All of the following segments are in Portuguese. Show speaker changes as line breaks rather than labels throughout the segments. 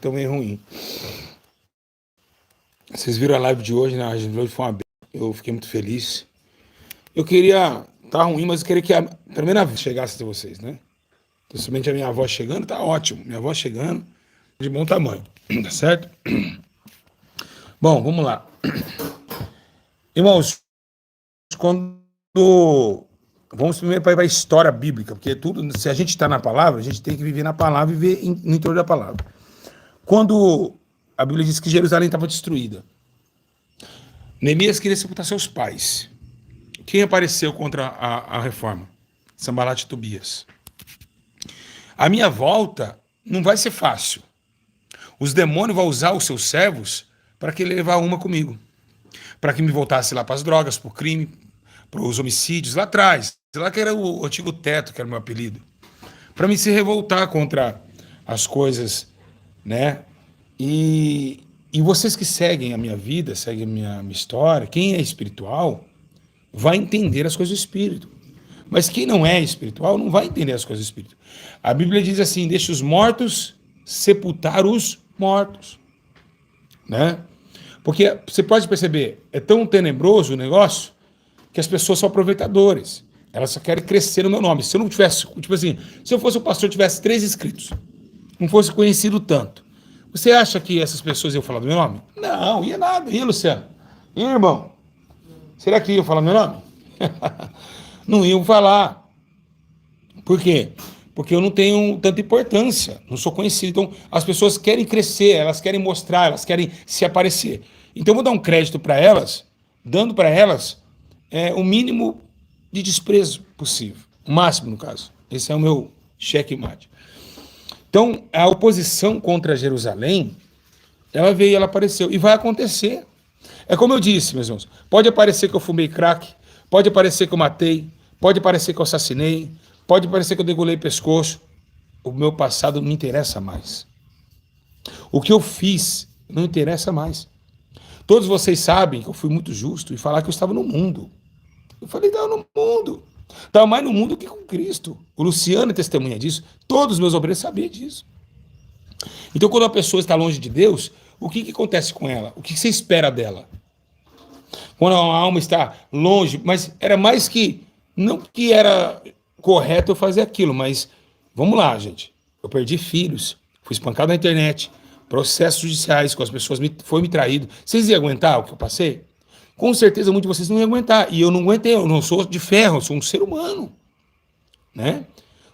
Então meio ruim. Vocês viram a live de hoje, né? A live de hoje foi uma... Eu fiquei muito feliz. Eu queria... Tá ruim, mas eu queria que a primeira vez chegasse até vocês, né? Então, somente a minha avó chegando, tá ótimo. Minha avó chegando, de bom tamanho. Tá certo? Bom, vamos lá. Irmãos, quando... Vamos primeiro para a história bíblica, porque tudo, se a gente está na palavra, a gente tem que viver na palavra e viver no interior da palavra. Quando a Bíblia diz que Jerusalém estava destruída, Neemias queria sepultar seus pais. Quem apareceu contra a reforma? Sanbalat e Tobias. A minha volta não vai ser fácil. Os demônios vão usar os seus servos para que ele levar uma comigo. Para que me voltasse lá para as drogas, para o crime, para os homicídios, lá atrás. Lá que era o antigo teto, que era o meu apelido. Para me se revoltar contra as coisas, né? E vocês que seguem a minha vida, seguem a minha história, quem é espiritual, vai entender as coisas do Espírito. Mas quem não é espiritual não vai entender as coisas do Espírito. A Bíblia diz assim, deixa os mortos sepultar os mortos. Né? Porque você pode perceber, é tão tenebroso o negócio que as pessoas são aproveitadores. Elas só querem crescer no meu nome. Se eu não tivesse, tipo assim, se eu fosse o pastor, tivesse 3 inscritos, não fosse conhecido tanto, você acha que essas pessoas iam falar do meu nome? Não, ia nada. Ia, Luciano? Ia, irmão? Será que iam falar do meu nome? Não iam falar. Por quê? Porque eu não tenho tanta importância, não sou conhecido. Então, as pessoas querem crescer, elas querem mostrar, elas querem se aparecer. Então, eu vou dar um crédito para elas, dando para elas o mínimo de desprezo possível. O máximo, no caso. Esse é o meu checkmate. Então, a oposição contra Jerusalém, ela veio, ela apareceu. E vai acontecer. É como eu disse, meus irmãos. Pode aparecer que eu fumei crack, pode aparecer que eu matei, pode parecer que eu assassinei, pode parecer que eu degolei pescoço. O meu passado não me interessa mais. O que eu fiz não interessa mais. Todos vocês sabem que eu fui muito justo e falar que eu estava no mundo. Eu falei, estava no mundo. Estava mais no mundo que com Cristo. O Luciano é testemunha disso. Todos os meus obreiros sabiam disso. Então, quando a pessoa está longe de Deus, o que acontece com ela? O que você espera dela? Quando a alma está longe, mas era mais que... Não que era correto eu fazer aquilo, mas vamos lá, gente. Eu perdi filhos, fui espancado na internet, processos judiciais com as pessoas, foi me traído. Vocês iam aguentar o que eu passei? Com certeza muitos de vocês não iam aguentar. E eu não aguentei, eu não sou de ferro, eu sou um ser humano. Né?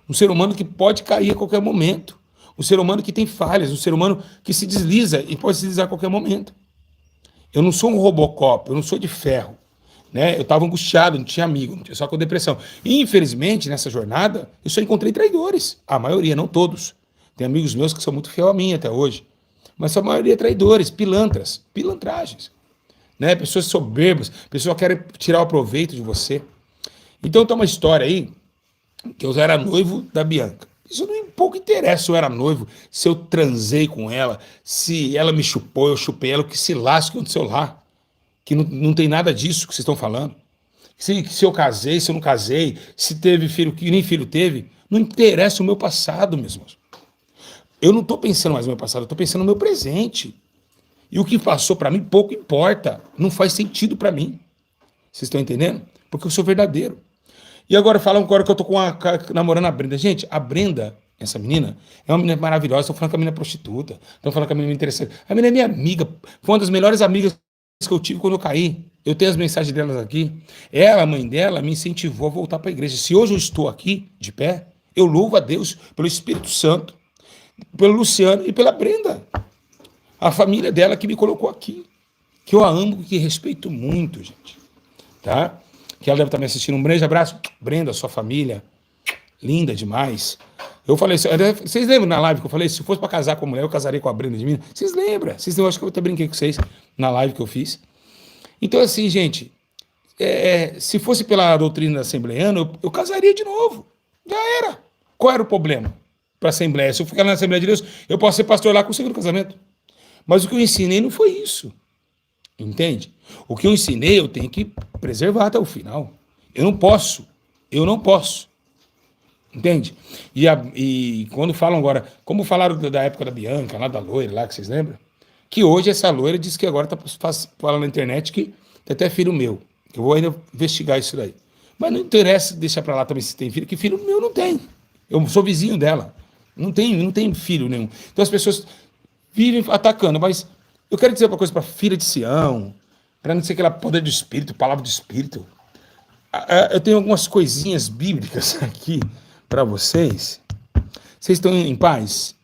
Um ser humano que pode cair a qualquer momento. Um ser humano que tem falhas, um ser humano que se desliza e pode se deslizar a qualquer momento. Eu não sou um Robocop, eu não sou de ferro. Né? Eu estava angustiado, não tinha amigo, só com depressão. E, infelizmente, nessa jornada, eu só encontrei traidores. A maioria, não todos. Tem amigos meus que são muito fiel a mim até hoje. Mas a maioria é traidores, pilantras, pilantragens. Né? Pessoas soberbas, pessoas que querem tirar o proveito de você. Então tem uma história aí, que eu era noivo da Bianca. Isso não pouco interessa se eu era noivo, se eu transei com ela, se ela me chupou, eu chupei ela, o que se lasque, o que aconteceu lá. Que não tem nada disso que vocês estão falando. Se eu casei, se eu não casei, se teve filho, que nem filho teve, não interessa o meu passado, meus irmãos. Eu não estou pensando mais no meu passado, eu estou pensando no meu presente. E o que passou para mim pouco importa, não faz sentido para mim. Vocês estão entendendo? Porque eu sou verdadeiro. E agora falam agora que eu estou namorando a Brenda. Gente, a Brenda, essa menina, é uma menina maravilhosa. Estão falando que a menina é prostituta. Estão falando que a menina é interessante. A menina é minha amiga. Foi uma das melhores amigas que eu tive quando eu caí. Eu tenho as mensagens delas aqui. Ela, a mãe dela, me incentivou a voltar para a igreja. Se hoje eu estou aqui, de pé, eu louvo a Deus pelo Espírito Santo, pelo Luciano e pela Brenda. A família dela que me colocou aqui. Que eu a amo, que respeito muito, gente. Tá? Que ela deve estar me assistindo. Um grande abraço. Brenda, sua família. Linda demais. Eu falei, vocês lembram na live que eu falei, se fosse para casar com a mulher, eu casaria com a Brenda de mim? Vocês lembram? Eu acho que eu até brinquei com vocês na live que eu fiz. Então, assim, gente, se fosse pela doutrina assembleiana, eu casaria de novo. Já era. Qual era o problema para a Assembleia? Se eu ficar na Assembleia de Deus, eu posso ser pastor lá com o segundo casamento. Mas o que eu ensinei não foi isso. Entende? O que eu ensinei, eu tenho que preservar até o final. Eu não posso. Entende? E quando falam agora, como falaram da época da Bianca, lá da loira, lá que vocês lembram? Que hoje essa loira diz que agora tá falando na internet que tem até filho meu. Que eu vou ainda investigar isso daí. Mas não interessa deixar pra lá também se tem filho, que filho meu não tem. Eu sou vizinho dela. Não tem filho nenhum. Então as pessoas vivem atacando, mas eu quero dizer uma coisa para filha de Sião, para não ser aquela poder do Espírito, palavra do Espírito. Eu tenho algumas coisinhas bíblicas aqui para vocês. Vocês estão em paz?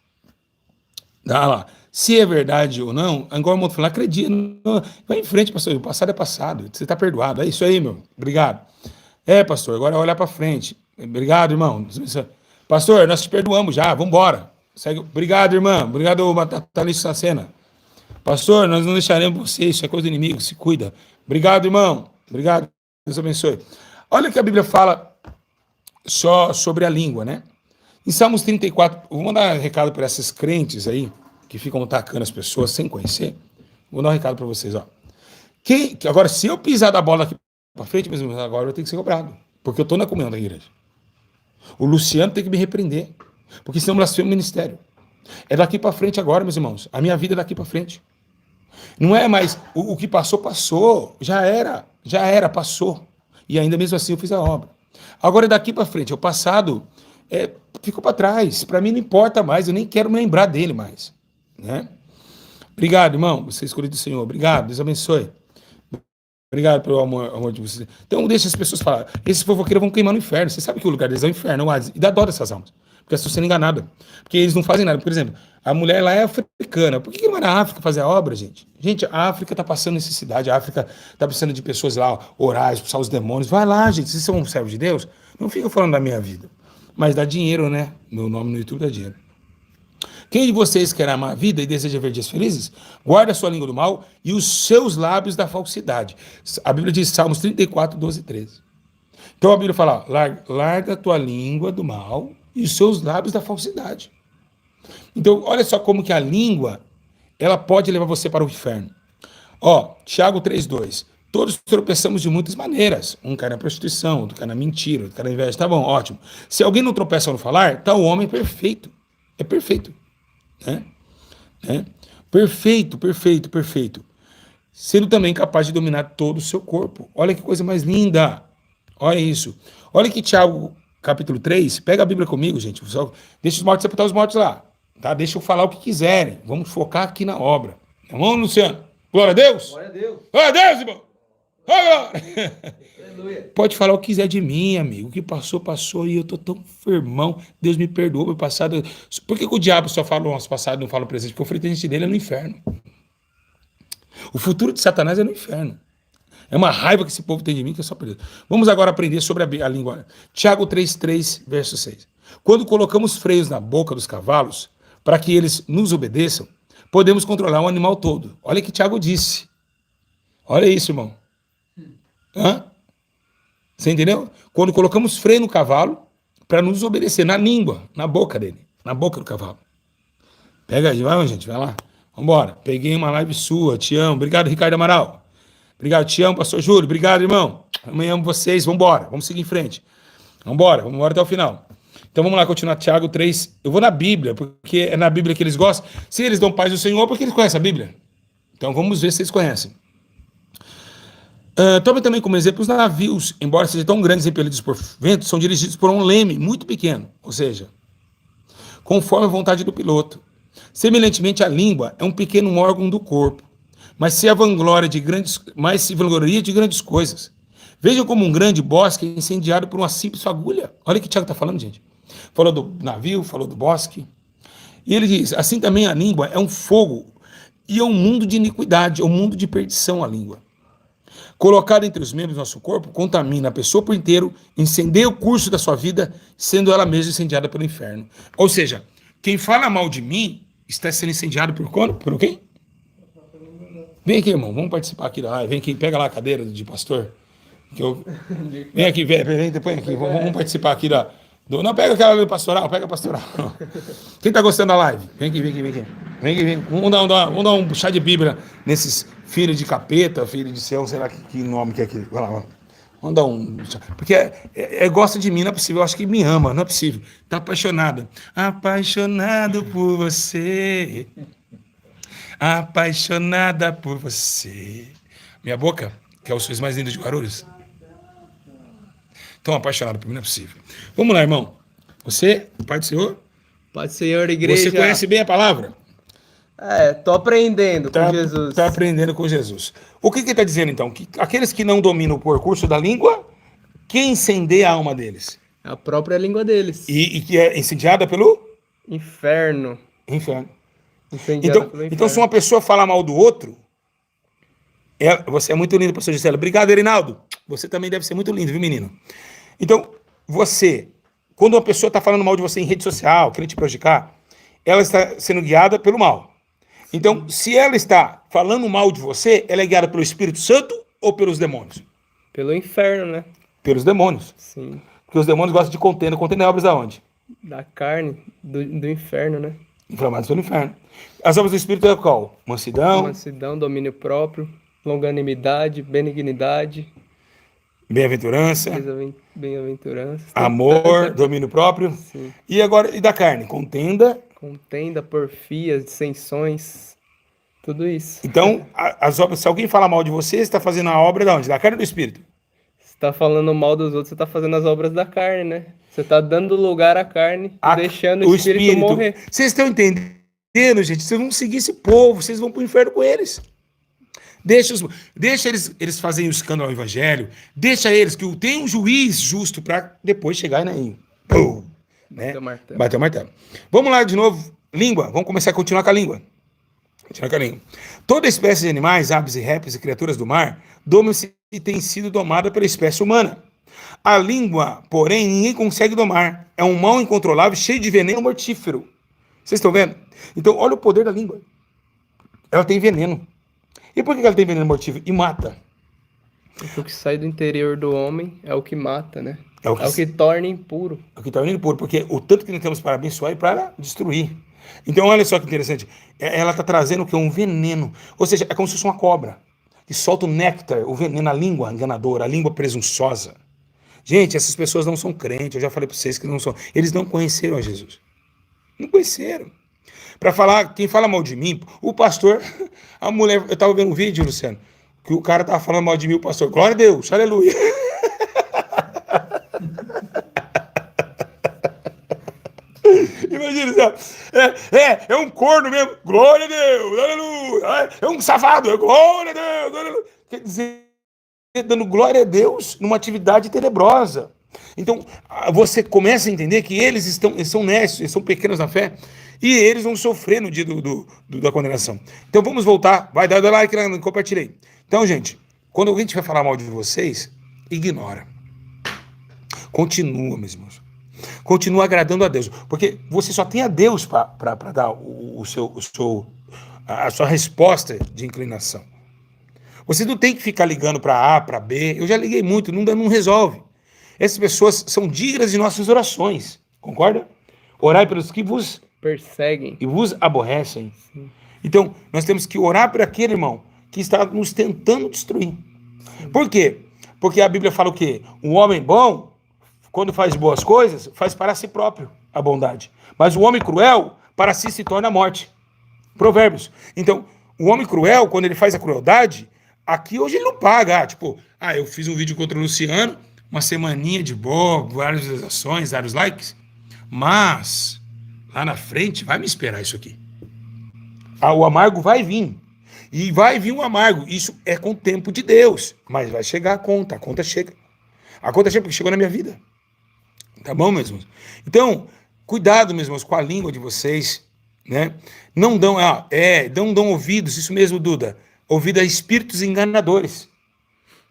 Dá lá. Se é verdade ou não, agora o mundo fala, acredita. Não, vai em frente, pastor. O passado é passado. Você está perdoado. É isso aí, meu. Obrigado. É, pastor, agora é olhar para frente. Obrigado, irmão. Pastor, nós te perdoamos já. Vamos embora. Obrigado, irmão. Obrigado, Thalissa Sacena. Pastor, nós não deixaremos você. Isso é coisa do inimigo. Se cuida. Obrigado, irmão. Obrigado. Deus abençoe. Olha o que a Bíblia fala só sobre a língua, né? Em Salmos 34, vou mandar um recado para esses crentes aí, que ficam atacando as pessoas sem conhecer. Vou dar um recado para vocês, ó. Agora, se eu pisar da bola aqui para frente, mesmo agora eu tenho que ser cobrado, porque eu estou na comunhão da igreja. O Luciano tem que me repreender, porque senão blasfemo o ministério. É daqui para frente agora, meus irmãos. A minha vida é daqui para frente. Não é mais o que passou, passou. Já era, passou. E ainda mesmo assim eu fiz a obra. Agora é daqui para frente. O passado ficou para trás. Para mim não importa mais. Eu nem quero me lembrar dele mais. Né? Obrigado, irmão. Você é escolhido do Senhor. Obrigado. Deus abençoe. Obrigado pelo amor de vocês. Então deixa as pessoas falar. Esses fofoqueiros vão queimar no inferno. Você sabe que o lugar deles é o inferno. E dá dó dessas almas. Porque elas estão sendo enganadas. Porque eles não fazem nada. Por exemplo, a mulher lá é africana. Por que não vai na África fazer a obra, gente? Gente, a África está passando necessidade. A África está precisando de pessoas lá, orar, expulsar os demônios. Vai lá, gente. Se vocês são um servo de Deus, não fica falando da minha vida. Mas dá dinheiro, né? Meu nome no YouTube dá dinheiro. Quem de vocês quer amar a vida e deseja ver dias felizes? Guarda a sua língua do mal e os seus lábios da falsidade. A Bíblia diz, Salmos 34, 12 e 13. Então a Bíblia fala, larga a tua língua do mal e os seus lábios da falsidade. Então, olha só como que a língua, ela pode levar você para o inferno. Ó, Tiago 3,2. Todos tropeçamos de muitas maneiras. Um cai na prostituição, outro cai na mentira, outro cai na inveja. Tá bom, ótimo. Se alguém não tropeça no falar, tá o homem perfeito. É perfeito. Né? Perfeito, perfeito, perfeito. Sendo também capaz de dominar todo o seu corpo. Olha que coisa mais linda. Olha isso. Olha que Tiago, capítulo 3, pega a Bíblia comigo, gente. Deixa os mortos sepultar os mortos lá. Tá? Deixa eu falar o que quiserem. Vamos focar aqui na obra. Vamos, Luciano? Glória a Deus?
Glória a Deus.
Glória a Deus, irmão.
Aleluia.
Pode falar o que quiser de mim, amigo. O que passou, passou. E eu tô tão firmão. Deus me perdoou meu passado. Por que o diabo só fala o nosso passado e não fala o presente? Porque o presente dele é no inferno. O futuro de Satanás é no inferno. É uma raiva que esse povo tem de mim que é só perder. Vamos agora aprender sobre a língua. Tiago 3, verso 6. Quando colocamos freios na boca dos cavalos, para que eles nos obedeçam, podemos controlar o animal todo. Olha o que Tiago disse. Olha isso, irmão. Hã? Você entendeu? Quando colocamos freio no cavalo, para nos obedecer na língua, na boca dele, na boca do cavalo. Pega aí, vai, gente, vai lá. Vambora. Peguei uma live sua, te amo. Obrigado, Ricardo Amaral. Obrigado, te amo, pastor Júlio. Obrigado, irmão. Amanhã amo vocês. Vambora. Vamos seguir em frente. Vambora até o final. Então vamos lá, continuar Tiago 3. Eu vou na Bíblia, porque é na Bíblia que eles gostam. Se eles dão paz ao Senhor, porque eles conhecem a Bíblia. Então vamos ver se eles conhecem. Tome também como exemplo os navios, embora sejam tão grandes e impelidos por vento, são dirigidos por um leme muito pequeno, ou seja, conforme a vontade do piloto. Semelhantemente, a língua é um pequeno órgão do corpo, mas se vangloria de grandes coisas. Vejam como um grande bosque é incendiado por uma simples fagulha. Olha o que o Tiago está falando, gente. Falou do navio, falou do bosque. E ele diz, assim também a língua é um fogo e é um mundo de iniquidade, é um mundo de perdição a língua. Colocada entre os membros do nosso corpo, contamina a pessoa por inteiro, incendeia o curso da sua vida, sendo ela mesma incendiada pelo inferno. Ou seja, quem fala mal de mim está sendo incendiado por quando? Por quem? Vem aqui, irmão, vamos participar aqui da live. Vem aqui, pega lá a cadeira de pastor. Vem aqui, vem, depois aqui, vamos participar aqui não, pega aquela do pastoral, pega a pastoral. Quem está gostando da live? Vem aqui. Vamos dar um chá de Bíblia nesses filhos de capeta, filho de céu, sei lá que nome que é aqui. Vai lá. Vamos dar um... Porque gosta de mim, não é possível. Eu acho que me ama, não é possível. Tá apaixonada. Apaixonado por você. Apaixonada por você. Minha boca, que é o sorriso mais lindo de Guarulhos. Tão apaixonado por mim, não é possível. Vamos lá, irmão. Você, Pai do Senhor?
Pai do Senhor, igreja.
Você conhece bem a palavra?
Tô aprendendo com Jesus.
Está aprendendo com Jesus. O que ele está dizendo, então? Que aqueles que não dominam o percurso da língua, quem incendeia a alma deles?
A própria língua deles.
E que é incendiada pelo?
Inferno.
Inferno.
Incendiada pelo inferno.
Então, se uma pessoa fala mal do outro, você é muito lindo, professor Gisela. Obrigado, Erinaldo. Você também deve ser muito lindo, viu, menino? Então, quando uma pessoa está falando mal de você em rede social, querendo te prejudicar, ela está sendo guiada pelo mal. Então, se ela está falando mal de você, ela é guiada pelo Espírito Santo ou pelos demônios?
Pelo inferno, né?
Pelos demônios.
Sim.
Porque os demônios gostam de contenda. Contenda é obras da onde?
Da carne, do inferno, né?
Inflamados pelo inferno. As obras do Espírito é qual? Mansidão.
Mansidão, domínio próprio, longanimidade, benignidade.
Bem-aventurança.
Bem-aventurança.
Amor, domínio próprio.
Sim.
E da carne? Contenda.
Contenda, porfia, dissensões, tudo isso.
Então, as obras, se alguém fala mal de você, você está fazendo a obra da onde? Da carne ou do Espírito?
Você está falando mal dos outros, você está fazendo as obras da carne, né? Você está dando lugar à carne e deixando o espírito morrer.
Vocês estão entendendo, gente? Vocês vão seguir esse povo, vocês vão para o inferno com eles. Deixa eles fazerem o escândalo ao evangelho, deixa eles, que tem um juiz justo para depois chegar e pum, né? Bateu o martelo. Vamos lá de novo, língua, vamos começar a continuar com a língua. Toda espécie de animais, aves e répteis e criaturas do mar domam-se e tem sido domada pela espécie humana. A língua, porém, ninguém consegue domar. É um mal incontrolável, cheio de veneno mortífero. Vocês estão vendo? Então, olha o poder da língua. Ela tem veneno. E por que ela tem veneno mortífero? E mata.
O que sai do interior do homem é o que mata, né?
É o que
torna impuro.
É o que torna impuro, porque o tanto que nós temos para abençoar e para destruir. Então, olha só que interessante. Ela está trazendo o que? Um veneno. Ou seja, é como se fosse uma cobra que solta o néctar, o veneno, a língua enganadora, a língua presunçosa. Gente, essas pessoas não são crentes. Eu já falei para vocês que não são. Eles não conheceram a Jesus. Não conheceram. Para falar, quem fala mal de mim, o pastor, a mulher, eu estava vendo um vídeo, Luciano, que o cara estava falando mal de mim, o pastor, glória a Deus, aleluia. Imagina, é um corno mesmo, glória a Deus, aleluia, é um safado, glória a Deus, aleluia. Quer dizer, dando glória a Deus numa atividade tenebrosa. Então, você começa a entender que eles são honestos, eles são pequenos na fé, e eles vão sofrer no dia da condenação. Então, vamos voltar. Vai dar like lá, compartilhei. Então, gente, quando alguém tiver falar mal de vocês, ignora. Continua, meus irmãos. Continua agradando a Deus. Porque você só tem a Deus para dar a sua resposta de inclinação. Você não tem que ficar ligando para A, para B. Eu já liguei muito, não resolve. Essas pessoas são dignas de nossas orações. Concorda? Orai pelos que vos
perseguem
e vos aborrecem. Sim. Então, nós temos que orar por aquele irmão que está nos tentando destruir. Sim. Por quê? Porque a Bíblia fala o quê? Um homem bom, quando faz boas coisas, faz para si próprio a bondade. Mas o homem cruel, para si se torna a morte. Provérbios. Então, o homem cruel, quando ele faz a crueldade, aqui hoje ele não paga. Eu fiz um vídeo contra o Luciano, uma semaninha de boa, várias visualizações, vários likes, mas lá na frente vai me esperar isso aqui. O amargo vai vir. E vai vir um amargo. Isso é com o tempo de Deus. Mas vai chegar a conta chega. A conta chega porque chegou na minha vida. Tá bom, meus irmãos? Então, cuidado, meus irmãos, com a língua de vocês, né? Não dão ouvidos, isso mesmo, Duda, ouvido a espíritos enganadores.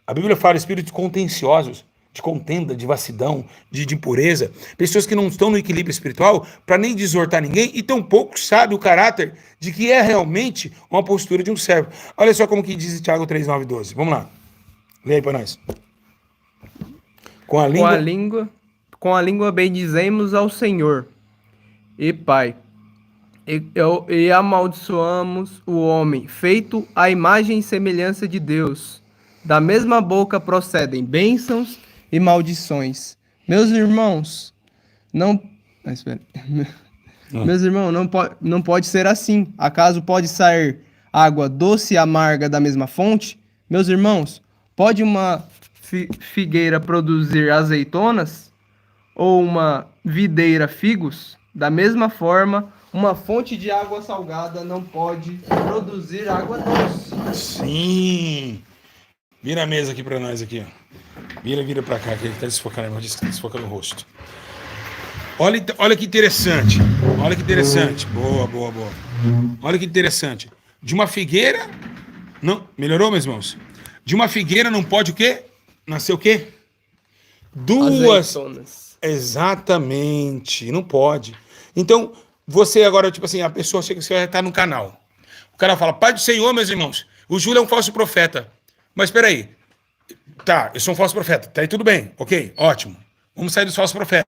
A Bíblia fala espíritos contenciosos, de contenda, de vacilão, de impureza, pessoas que não estão no equilíbrio espiritual para nem desortar ninguém e tampouco sabe o caráter de que é realmente uma postura de um servo. Olha só como que diz Tiago 3:9-12. Vamos lá. Lê aí para nós. Com
a língua bendizemos ao Senhor e Pai, e amaldiçoamos o homem, feito à imagem e semelhança de Deus, Da mesma boca procedem bênçãos e maldições. Meus irmãos, não... espera. Meus irmãos, não pode ser assim. Acaso pode sair água doce e amarga da mesma fonte? Meus irmãos, pode uma figueira produzir azeitonas? Ou uma videira figos? Da mesma forma, uma fonte de água salgada não pode produzir água doce.
Sim! Vira a mesa aqui pra nós aqui, ó. Vira pra cá, que ele tá desfocando, desfocando o rosto. Olha que interessante. Olha que interessante. Boa. Olha que interessante. De uma figueira... Não, melhorou, meus irmãos? De uma figueira não pode o quê? Nascer o quê? Duas...
Azeitonas.
Exatamente. Não pode. Então, você agora, tipo assim, a pessoa chega, você vai estar no canal. O cara fala, Pai do Senhor, meus irmãos, o Júlio é um falso profeta. Mas espera aí. Tá, eu sou um falso profeta. Tá aí tudo bem. Ok, ótimo. Vamos sair dos falsos profetas.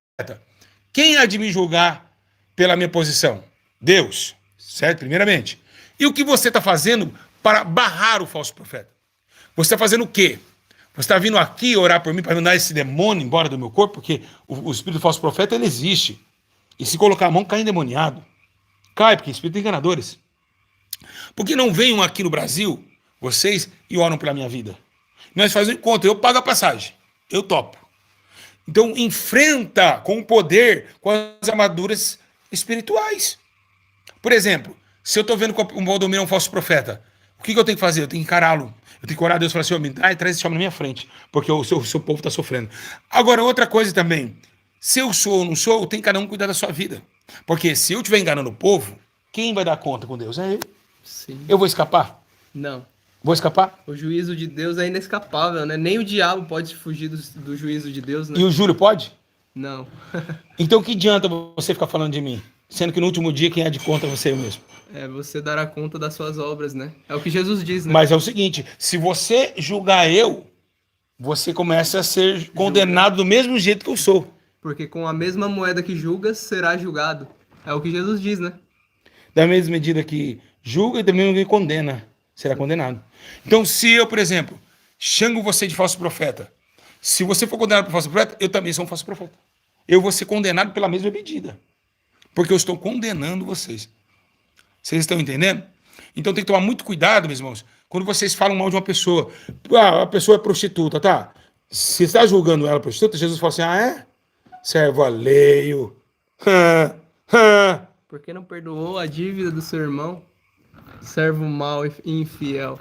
Quem há de me julgar pela minha posição? Deus, certo? Primeiramente. E o que você está fazendo para barrar o falso profeta? Você está fazendo o quê? Você está vindo aqui orar por mim para mandar esse demônio embora do meu corpo? Porque o espírito do falso profeta, ele existe. E se colocar a mão, cai endemoniado. Cai, porque espíritos enganadores. Por que não venham aqui no Brasil, vocês, e oram pela minha vida? Nós fazemos um encontro, eu pago a passagem. Eu topo. Então, enfrenta com o poder, com as armaduras espirituais. Por exemplo, se eu estou vendo que o Valdomiro é um falso profeta, o que eu tenho que fazer? Eu tenho que encará-lo. Eu tenho que orar a Deus e falar assim, me traz esse homem na minha frente, porque o seu povo está sofrendo. Agora, outra coisa também, se eu sou ou não sou, tem cada um cuidar da sua vida. Porque se eu estiver enganando o povo, quem vai dar conta com Deus? É ele.
Sim.
Eu vou escapar?
Não.
Vou escapar?
O juízo de Deus é inescapável, né? Nem o diabo pode fugir do juízo de Deus, né?
E o Júlio pode?
Não.
Então que adianta você ficar falando de mim? Sendo que no último dia quem é de conta é você mesmo.
É, você dará conta das suas obras, né? É o que Jesus diz, né?
Mas é o seguinte, se você julgar eu, você começa a ser condenado do mesmo jeito que eu sou.
Porque com a mesma moeda que julgas, será julgado. É o que Jesus diz, né?
Da mesma medida que julga e da mesma medida que condena, será condenado. Então, se eu, por exemplo, xingo você de falso profeta, se você for condenado por falso profeta, eu também sou um falso profeta. Eu vou ser condenado pela mesma medida. Porque eu estou condenando vocês. Vocês estão entendendo? Então tem que tomar muito cuidado, meus irmãos, quando vocês falam mal de uma pessoa. Ah, a pessoa é prostituta, tá? Se você está julgando ela prostituta, Jesus fala assim, ah, é? Servo alheio.
Por que não perdoou a dívida do seu irmão? Servo mau e infiel.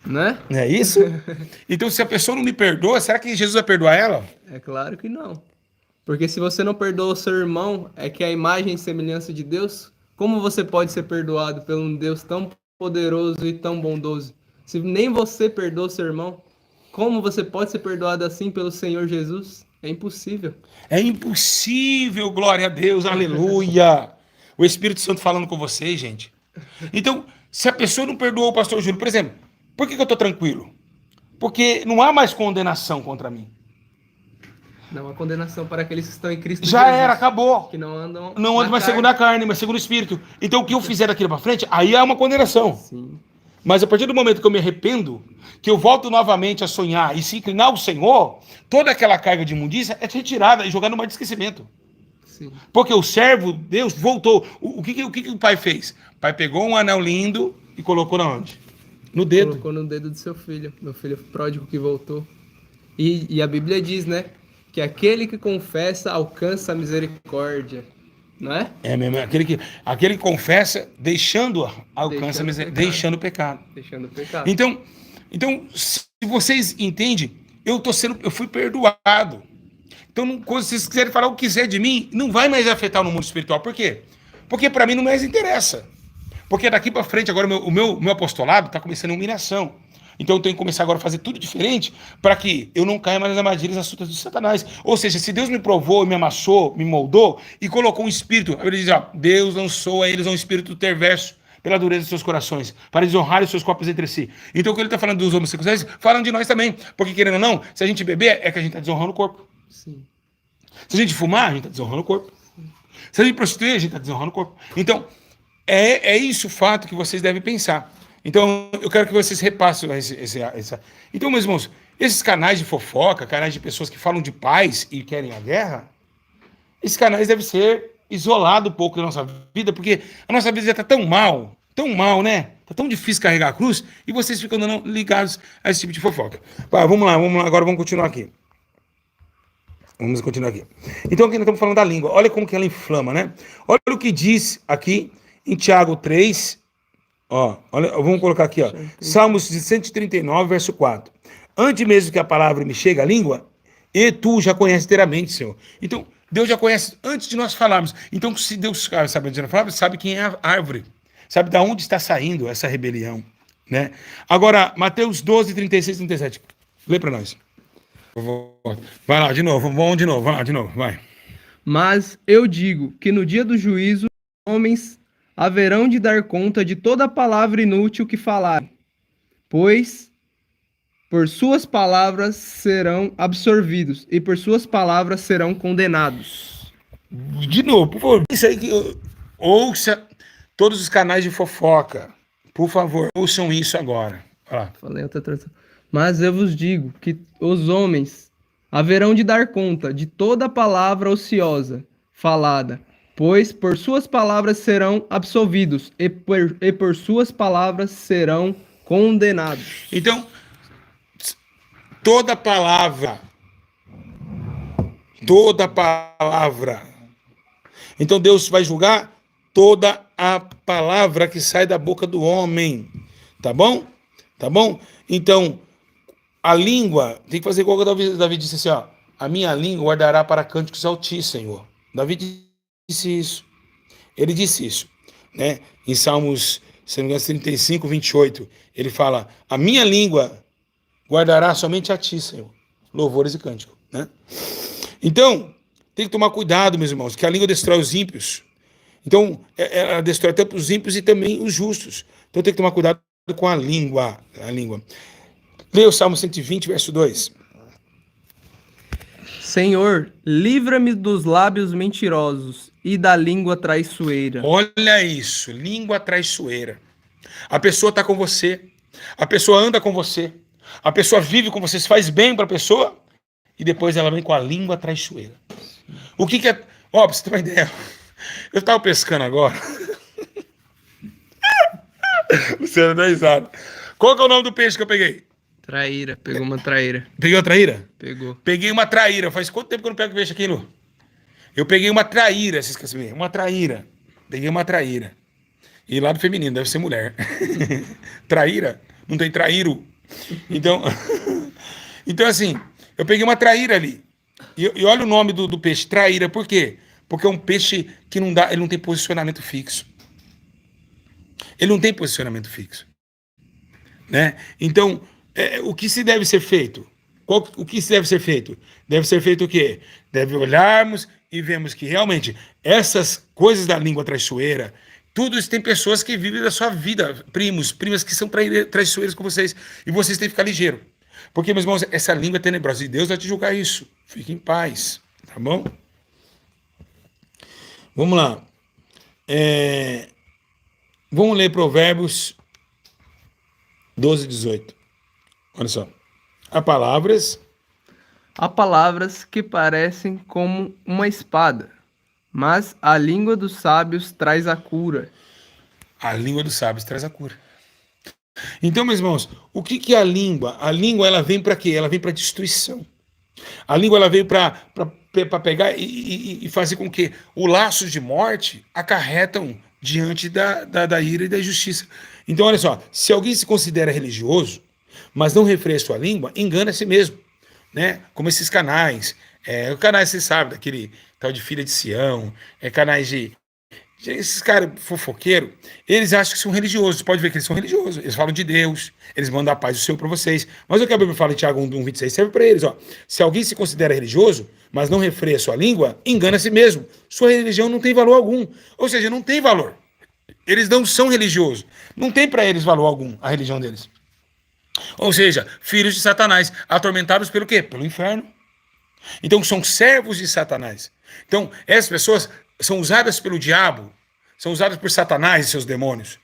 Né?
Não é isso? Então, se a pessoa não me perdoa, será que Jesus vai perdoar ela?
É claro que não. Porque se você não perdoa o seu irmão, é que a imagem e semelhança de Deus, como você pode ser perdoado por um Deus tão poderoso e tão bondoso? Se nem você perdoa o seu irmão, como você pode ser perdoado assim pelo Senhor Jesus? É impossível.
É impossível, glória a Deus, aleluia. O Espírito Santo falando com vocês, gente. Então, se a pessoa não perdoou o pastor Júlio, por exemplo, por que eu estou tranquilo? Porque não há mais condenação contra mim.
Não há condenação para aqueles que estão em Cristo
Já
Jesus,
era, acabou.
que não andam
Não ando mais segundo a carne, mas segundo o Espírito. Então, o que eu fizer daqui para frente, aí há uma condenação.
Sim.
Mas a partir do momento que eu me arrependo, que eu volto novamente a sonhar e se inclinar ao Senhor, toda aquela carga de imundícia é retirada e jogada no mar de esquecimento.
Sim.
Porque o servo, Deus, voltou. O que o pai fez? O pai pegou um anel lindo e colocou na onde? No dedo.
Colocou no dedo do seu filho, meu filho pródigo que voltou. E a Bíblia diz, né, que aquele que confessa alcança a misericórdia, não é?
É mesmo, aquele que confessa, deixando alcança a misericórdia, deixando o pecado.
Deixando o pecado.
Então, se vocês entendem, eu fui perdoado. Então, quando vocês quiserem falar o que quiser de mim, não vai mais afetar no mundo espiritual. Por quê? Porque para mim não mais interessa. Porque daqui para frente, agora, o meu apostolado está começando a humilhação. Então eu tenho que começar agora a fazer tudo diferente para que eu não caia mais nas armadilhas astutas de Satanás. Ou seja, se Deus me provou, me amassou, me moldou e colocou um espírito, ele diz, ó, Deus lançou a eles um espírito perverso pela dureza dos seus corações, para desonrar os seus corpos entre si. Então o que ele está falando dos homossexuais, falam de nós também. Porque querendo ou não, se a gente beber, é que a gente está desonrando o corpo.
Sim.
Se a gente fumar, a gente está desonrando o corpo. Se a gente prostituir, a gente está desonrando o corpo. Então, é isso o fato que vocês devem pensar. Então, eu quero que vocês repassem Então, meus irmãos, esses canais de fofoca, canais de pessoas que falam de paz e querem a guerra, esses canais devem ser isolados um pouco da nossa vida, porque a nossa vida já está tão mal, né? Tá tão difícil carregar a cruz, e vocês ficam ligados a esse tipo de fofoca. Vamos lá, agora vamos continuar aqui. Então, aqui nós estamos falando da língua. Olha como que ela inflama, né? Olha o que diz aqui em Tiago 3. Olha, vamos colocar aqui, Salmos 139, verso 4. Antes mesmo que a palavra me chegue à língua, e tu já conheces inteiramente, Senhor. Então, Deus já conhece antes de nós falarmos. Então, se Deus sabe antes de nós falarmos, sabe quem é a árvore. Sabe de onde está saindo essa rebelião, né? Agora, Mateus 12, 36 e 37. Lê para nós. Vai lá, de novo, vamos de novo, vai.
Mas eu digo que no dia do juízo, os homens haverão de dar conta de toda palavra inútil que falarem, pois por suas palavras serão absorvidos e por suas palavras serão condenados.
De novo, por favor, isso aí que ouça todos os canais de fofoca. Por favor, ouçam isso agora.
Falei outra tradução. Mas eu vos digo que os homens haverão de dar conta de toda palavra ociosa falada, pois por suas palavras serão absolvidos e por suas palavras serão condenados.
Então, toda palavra. Então Deus vai julgar toda a palavra que sai da boca do homem. Tá bom? Então, a língua, tem que fazer igual que Davi disse assim, a minha língua guardará para cânticos altis, Senhor. Davi disse isso. Ele disse isso, né? Em Salmos, se não me engano, 35, 28, ele fala, a minha língua guardará somente a ti, Senhor. Louvores e cânticos, né? Então, tem que tomar cuidado, meus irmãos, que a língua destrói os ímpios. Então, ela destrói tanto os ímpios e também os justos. Então, tem que tomar cuidado com a língua. Leia o Salmo 120, verso 2.
Senhor, livra-me dos lábios mentirosos e da língua traiçoeira.
Olha isso, língua traiçoeira. A pessoa está com você, a pessoa anda com você, a pessoa vive com você, se faz bem para a pessoa, e depois ela vem com a língua traiçoeira. O que é... Pra você ter uma ideia, eu estava pescando agora. Você não dá risada. Qual que é o nome do peixe que eu peguei?
Traíra, pegou uma traíra.
Peguei uma traíra?
Pegou.
Peguei uma traíra. Faz quanto tempo que eu não pego peixe aqui, Lu? Eu peguei uma traíra, vocês querem saber? Uma traíra. Peguei uma traíra. E lá do feminino, deve ser mulher. Traíra? Não tem traíro. Então, assim, eu peguei uma traíra ali. E olha o nome do peixe, traíra. Por quê? Porque é um peixe que ele não tem posicionamento fixo. Ele não tem posicionamento fixo. Né? Então, o que se deve ser feito? O que se deve ser feito? Deve ser feito o quê? Deve olharmos e vemos que realmente essas coisas da língua traiçoeira, tudo isso tem pessoas que vivem da sua vida, primas que são traiçoeiras com vocês, e vocês têm que ficar ligeiro. Porque, meus irmãos, essa língua é tenebrosa e Deus vai te julgar isso. Fique em paz, tá bom? Vamos lá. Vamos ler Provérbios 12, 18. Olha só. Há palavras
que parecem como uma espada, mas a língua dos sábios traz a cura.
A língua dos sábios traz a cura. Então, meus irmãos, o que é a língua? A língua, ela vem para quê? Ela vem para destruição. A língua, ela veio para pegar e fazer com que os laços de morte acarretam diante da ira e da justiça. Então, olha só, se alguém se considera religioso, mas não refreia sua língua, engana a si mesmo, né? Como esses canais, canais, você sabe, daquele tal de Filha de Sião, canais de esses caras fofoqueiros, eles acham que são religiosos, pode ver que eles são religiosos, eles falam de Deus, eles mandam a paz do Senhor para vocês, mas o que a Bíblia fala em Tiago 1:26 serve para eles, se alguém se considera religioso, mas não refreia sua língua, engana a si mesmo, sua religião não tem valor algum, ou seja, não tem valor, eles não são religiosos, não tem para eles valor algum a religião deles, ou seja, filhos de Satanás, atormentados pelo quê? Pelo inferno. Então são servos de Satanás. Então essas pessoas são usadas pelo diabo, são usadas por Satanás e seus demônios,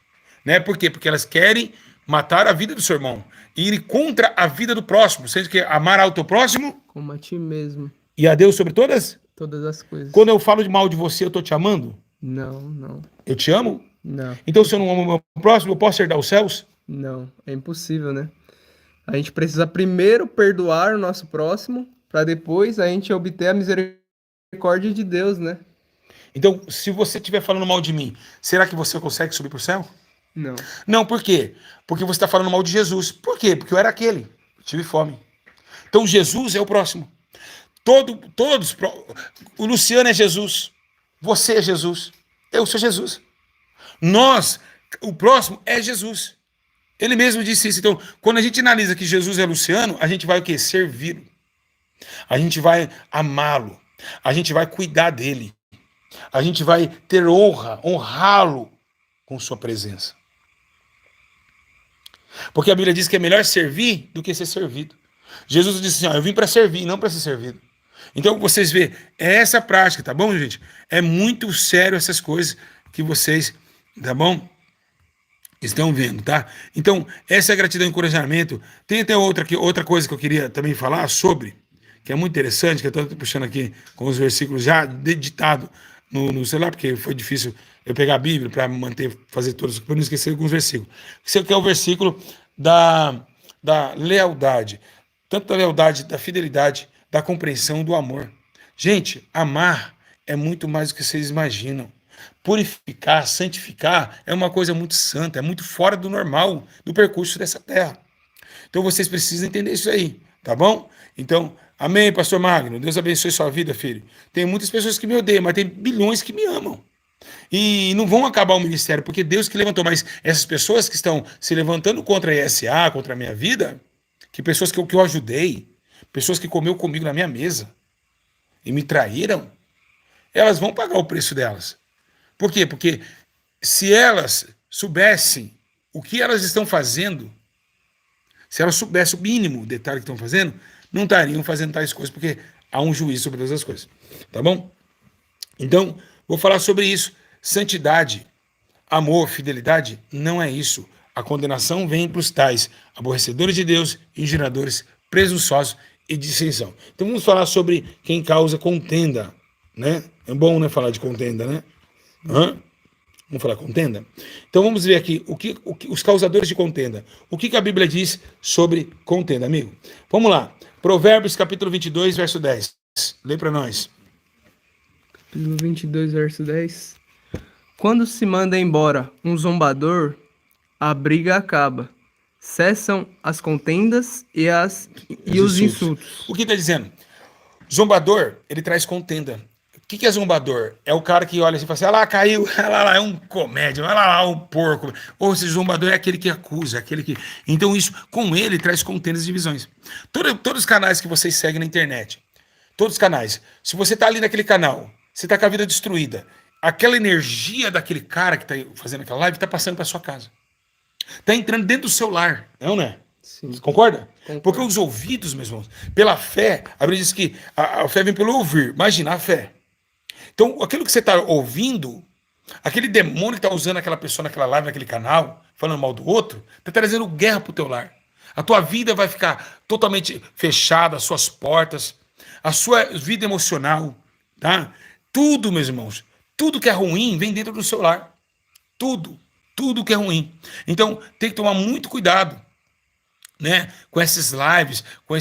né? Por quê? Porque elas querem matar a vida do seu irmão, ir contra a vida do próximo, sendo que amar ao teu próximo
Como a ti mesmo.
e a Deus sobre todas.
Todas as coisas.
Quando eu falo de mal de você, eu tô te amando?
Não, não,
Eu te amo?
não,
Então, se eu não amo o meu próximo, eu posso herdar os céus?
não. É impossível, né? A gente precisa primeiro perdoar o nosso próximo, para depois a gente obter a misericórdia de Deus, né?
Então, se você estiver falando mal de mim, será que você consegue subir para o céu?
Não.
Não, por quê? Porque você está falando mal de Jesus. Por quê? Porque eu era aquele. Eu tive fome. Então, Jesus é o próximo. Todos. O Luciano é Jesus. Você é Jesus. Eu sou Jesus. Nós, o próximo é Jesus. Ele mesmo disse isso. Então, quando a gente analisa que Jesus é Luciano, a gente vai o quê? Servi-lo. A gente vai amá-lo. A gente vai cuidar dele. A gente vai ter honra, honrá-lo com sua presença. Porque a Bíblia diz que é melhor servir do que ser servido. Jesus disse assim, ó, eu vim para servir, não para ser servido. Então, vocês vê, é essa prática, tá bom, gente? É muito sério essas coisas que vocês, tá bom? Estão vendo, tá? Então, essa é a gratidão e encorajamento. Tem até outra coisa que eu queria também falar sobre, que é muito interessante, que eu estou puxando aqui com os versículos já editados no celular, porque foi difícil eu pegar a Bíblia para fazer todos, para não esquecer alguns versículos. Esse aqui é o versículo da lealdade, tanto da lealdade, da fidelidade, da compreensão, do amor. Gente, amar é muito mais do que vocês imaginam. Purificar, santificar é uma coisa muito santa, é muito fora do normal, do percurso dessa terra. Então vocês precisam entender isso aí, tá bom? Então, amém, pastor Magno, Deus abençoe sua vida, filho. Tem muitas pessoas que me odeiam, mas tem bilhões que me amam. E não vão acabar o ministério, porque Deus que levantou, mas essas pessoas que estão se levantando contra a ESA, contra a minha vida, que pessoas que eu ajudei, pessoas que comeu comigo na minha mesa e me traíram, elas vão pagar o preço delas. Por quê? Porque se elas soubessem o que elas estão fazendo, se elas soubessem o mínimo detalhe que estão fazendo, não estariam fazendo tais coisas, porque há um juízo sobre todas as coisas. Tá bom? Então, vou falar sobre isso. Santidade, amor, fidelidade, não é isso. A condenação vem para os tais, aborrecedores de Deus, injuradores, presunçosos e dissensão. Então vamos falar sobre quem causa contenda, né? É bom, né, falar de contenda, né? Vamos falar contenda? Então vamos ver aqui os causadores de contenda. O que a Bíblia diz sobre contenda, amigo? Vamos lá. Provérbios capítulo 22, verso 10. Lê para nós.
Capítulo 22, verso 10. Quando se manda embora um zombador, a briga acaba. Cessam as contendas e os insultos.
O que está dizendo? Zombador, ele traz contenda. O que é zombador? É o cara que olha assim e fala assim, lá, caiu, lá, é um comédia, lá, um porco. Ou seja, zombador é aquele que acusa, aquele que... Então isso, com ele, traz contendas e divisões. Todos os canais que vocês seguem na internet, todos os canais, se você está ali naquele canal, você está com a vida destruída, aquela energia daquele cara que está fazendo aquela live está passando para sua casa. Está entrando dentro do seu lar, não é?
Sim.
Você concorda?
Concordo.
Porque os ouvidos, meus irmãos, pela fé, a Bíblia diz que a fé vem pelo ouvir. Imagina a fé. Então, aquilo que você está ouvindo, aquele demônio que está usando aquela pessoa naquela live, naquele canal, falando mal do outro, está trazendo guerra para o teu lar. A tua vida vai ficar totalmente fechada, as suas portas, a sua vida emocional, tá? Tudo, meus irmãos, tudo que é ruim vem dentro do seu lar. Tudo que é ruim. Então, tem que tomar muito cuidado, né? Com esses lives, com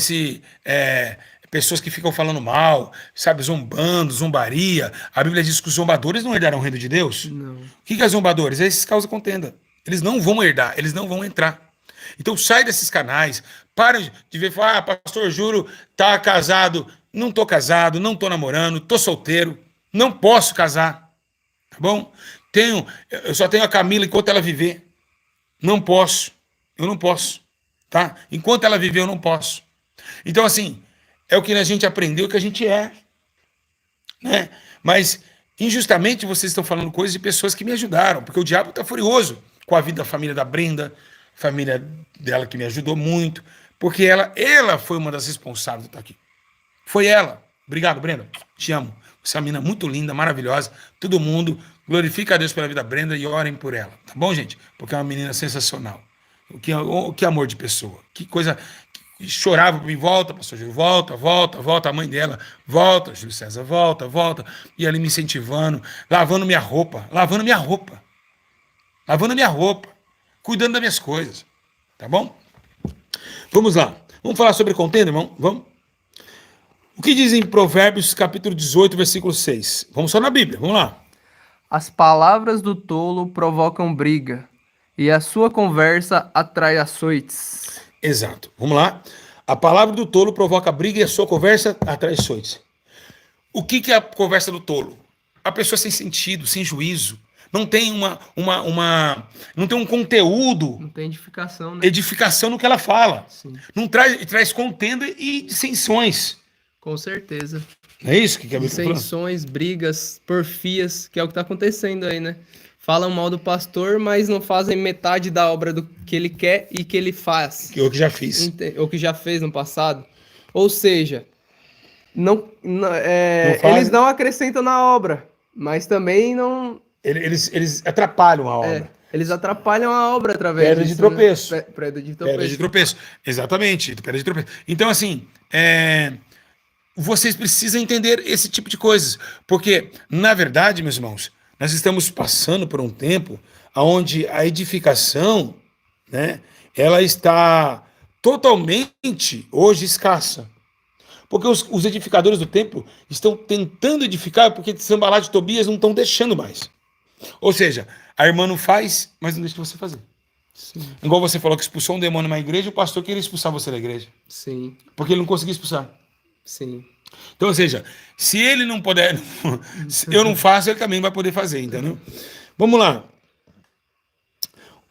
pessoas que ficam falando mal, sabe, zombando, zombaria. A Bíblia diz que os zombadores não herdarão o reino de Deus.
Não.
O que é zombadores? Esses causam contenda. Eles não vão herdar, eles não vão entrar. Então sai desses canais, para de ver, falar, pastor Júlio tá casado. Não tô casado, não tô namorando, tô solteiro, não posso casar, tá bom? Eu só tenho a Camila enquanto ela viver. Não posso, eu não posso, tá? Enquanto ela viver, eu não posso. Então, assim, é o que a gente aprendeu que a gente é, né? Mas, injustamente, vocês estão falando coisas de pessoas que me ajudaram, porque o diabo está furioso com a vida da família da Brenda, família dela que me ajudou muito, porque ela foi uma das responsáveis de estar aqui. Foi ela. Obrigado, Brenda. Te amo. Você é uma menina muito linda, maravilhosa. Todo mundo glorifica a Deus pela vida da Brenda e orem por ela. Tá bom, gente? Porque é uma menina sensacional. Que amor de pessoa. Que coisa. Chorava por mim, volta, pastor Júlio, volta, a mãe dela, volta, Júlio César, volta. E ali me incentivando, lavando minha roupa, cuidando das minhas coisas. Tá bom? Vamos lá. Vamos falar sobre contenda, irmão? Vamos? O que diz em Provérbios, capítulo 18, versículo 6? Vamos só na Bíblia, vamos lá.
As palavras do tolo provocam briga, e a sua conversa atrai açoites.
Exato. Vamos lá. A palavra do tolo provoca briga e a sua conversa atrai açoites. O que é a conversa do tolo? A pessoa sem sentido, sem juízo. Não tem não tem um conteúdo,
Não tem edificação,
edificação no que ela fala.
Sim.
Não traz contenda e dissensões.
Com certeza.
Não é isso que a Bíblia está falando?
Dissensões, brigas, porfias, que é o que está acontecendo aí, né? Falam mal do pastor, mas não fazem metade da obra do que ele quer e que ele faz.
Que eu que já fiz.
Ou que já fez no passado. Ou seja,
faz.
eles não acrescentam na obra, mas também não...
Eles atrapalham a obra.
Eles atrapalham a obra através
Pedra de tropeço.
Né? Pedra de tropeço.
Pedra de tropeço. Exatamente. Pedra de tropeço. Então, assim, vocês precisam entender esse tipo de coisas. Porque, na verdade, meus irmãos, nós estamos passando por um tempo onde a edificação, né, ela está totalmente, hoje, escassa. Porque os edificadores do templo estão tentando edificar porque Sambalat e Tobias não estão deixando mais. Ou seja, a irmã não faz, mas não deixa você fazer.
Sim.
Igual você falou que expulsou um demônio numa igreja, o pastor queria expulsar você da igreja.
Sim.
Porque ele não conseguia expulsar.
Sim.
Então, ou seja, se ele não puder, eu não faço, ele também não vai poder fazer, entendeu? Vamos lá.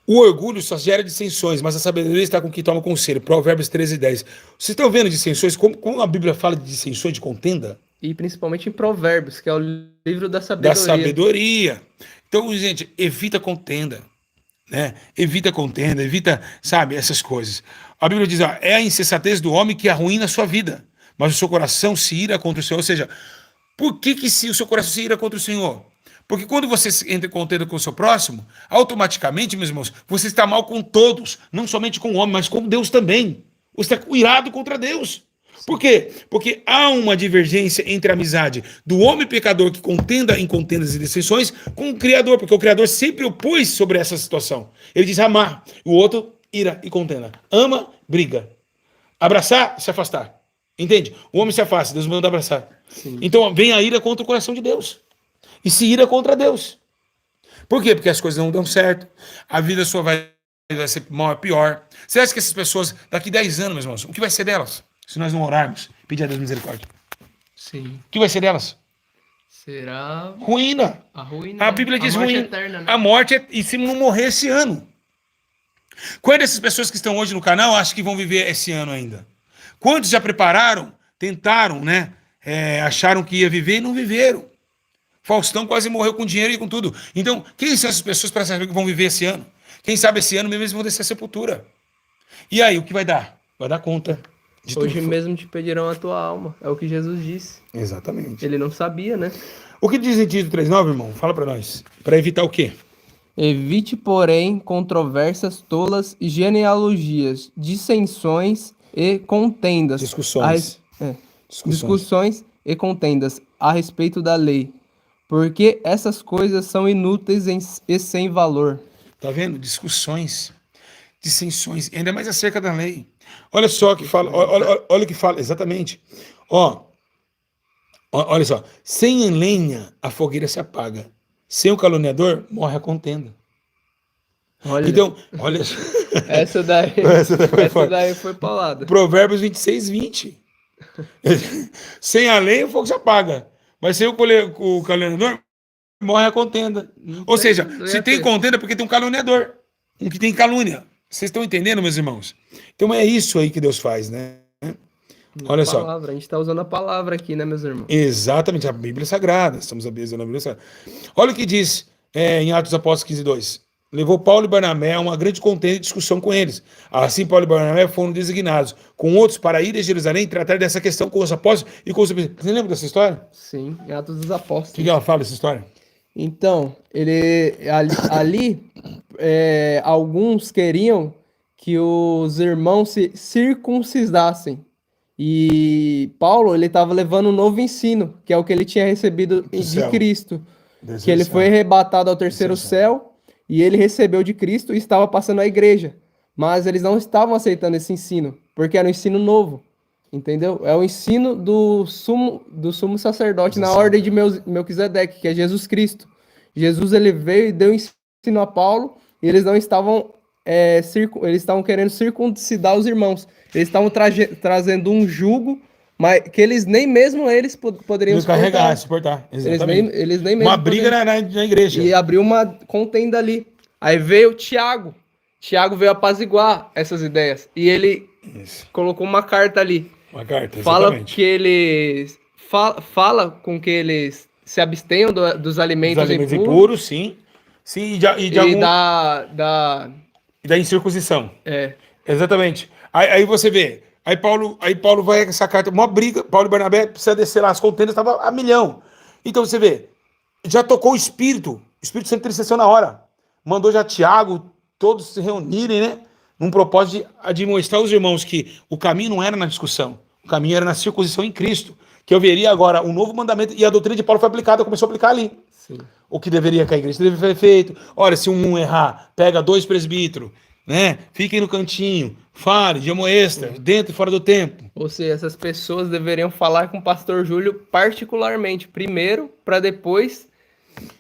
O orgulho só gera dissensões, mas a sabedoria está com quem toma conselho. Provérbios 13:10. Vocês estão vendo dissensões? Como a Bíblia fala de dissensões, de contenda?
E principalmente em Provérbios, que é o livro da sabedoria.
Da sabedoria. Então, gente, evita contenda. Né? Evita contenda, evita, sabe, essas coisas. A Bíblia diz, é a insensatez do homem que arruína a sua vida, mas o seu coração se ira contra o Senhor. Ou seja, por que se o seu coração se ira contra o Senhor? Porque quando você entra em contenda com o seu próximo, automaticamente, meus irmãos, você está mal com todos, não somente com o homem, mas com Deus também. Você está irado contra Deus. Por quê? Porque há uma divergência entre a amizade do homem pecador que contenda em contendas e dissensões com o Criador, porque o Criador sempre opôs sobre essa situação. Ele diz amar, o outro ira e contenda. Ama, briga. Abraçar, se afastar. Entende? O homem se afasta, Deus manda abraçar. Sim. Então vem a ira contra o coração de Deus. E se ira contra Deus. Por quê? Porque as coisas não dão certo, a vida sua vai ser mal, é pior. Você acha que essas pessoas, daqui 10 anos, meus irmãos, o que vai ser delas? Se nós não orarmos, pedir a Deus misericórdia.
Sim.
O que vai ser delas?
Será...
Ruína.
A ruína.
A Bíblia diz ruína.
Eterna, né?
A morte e se não morrer esse ano. Quantas dessas pessoas que estão hoje no canal acham que vão viver esse ano ainda? Quantos já prepararam, tentaram, né? Acharam que ia viver e não viveram. Faustão quase morreu com dinheiro e com tudo. Então, quem são essas pessoas para saber que vão viver esse ano? Quem sabe esse ano mesmo eles vão descer a sepultura. E aí, o que vai dar? Vai dar conta.
Hoje mesmo te pedirão a tua alma. É o que Jesus disse.
Exatamente.
Ele não sabia, né?
O que diz em Tito 3:9, irmão? Fala para nós. Para evitar o quê?
Evite, porém, controvérsias tolas e genealogias, dissensões e contendas.
Discussões.
Discussões e contendas a respeito da lei. Porque essas coisas são inúteis e sem valor.
Tá vendo? Discussões, dissensões, ainda mais acerca da lei. Olha só que fala, olha o que fala, exatamente. Olha só, sem lenha a fogueira se apaga, sem o caluniador morre a contenda.
Olha.
Então, olha.
Essa daí foi paulada.
Provérbios 26:20. Sem a lenha o fogo se apaga, mas sem o caluniador morre a contenda. Ou seja, se tem contenda é porque tem um caluniador, um que tem calúnia. Vocês estão entendendo, meus irmãos? Então é isso aí que Deus faz, né? Olha só.
A gente está usando a palavra aqui, né, meus irmãos?
Exatamente, a Bíblia Sagrada. Estamos usando a Bíblia Sagrada. Olha o que diz em Atos dos Apóstolos 15:2. Levou Paulo e Barnabé a uma grande contenda e discussão com eles. Assim, Paulo e Barnabé foram designados com outros para ir a Jerusalém e tratar dessa questão com os apóstolos e com os... Você lembra dessa história?
Sim, em Atos dos Apóstolos.
O que ela fala dessa história?
Então, alguns queriam que os irmãos se circuncidassem. E Paulo, ele estava levando um novo ensino, que é o que ele tinha recebido de
céu.
Cristo.
Desde
Que ele
o
foi
céu.
arrebatado ao terceiro
Desde o céu.
céu e ele recebeu de Cristo e estava passando à igreja. Mas eles não estavam aceitando esse ensino, porque era um ensino novo, entendeu? É o ensino do sumo sacerdote na ordem de Melquisedeque, que é Jesus Cristo. Jesus, ele veio e deu ensino a Paulo e eles não estavam, eles estavam querendo circuncidar os irmãos. Eles estavam trazendo um jugo, mas que eles nem mesmo eles poderiam
Nos carregar, suportar. Exatamente.
Eles nem mesmo
Uma briga
poderiam.
na igreja.
E abriu uma contenda ali. Aí veio o Tiago. Tiago veio apaziguar essas ideias. E ele
Isso.
colocou uma carta ali.
Uma carta,
Fala
exatamente.
que eles. Fala com que eles se abstenham dos alimentos,
Os alimentos
impuros.
impuros, sim. Sim, e
E
algum...
da.
e da incircuncisão.
É.
Exatamente. Aí você vê. Aí Paulo vai com essa carta, uma briga. Paulo e Barnabé precisa descer lá, as contendas estavam a milhão. Então você vê, já tocou o Espírito Santo intercessão na hora. Mandou já Tiago, todos se reunirem, né? Num propósito de mostrar aos irmãos que o caminho não era na discussão, o caminho era na circuncisão em Cristo. Que eu veria agora um novo mandamento, e a doutrina de Paulo foi aplicada, começou a aplicar ali.
Sim.
O que deveria que a igreja deveria ser feito. Olha, se um errar, pega 2 presbíteros, né? Fiquem no cantinho, fale de extra, dentro e fora do templo.
Ou seja, essas pessoas deveriam falar com o pastor Júlio particularmente, primeiro, para depois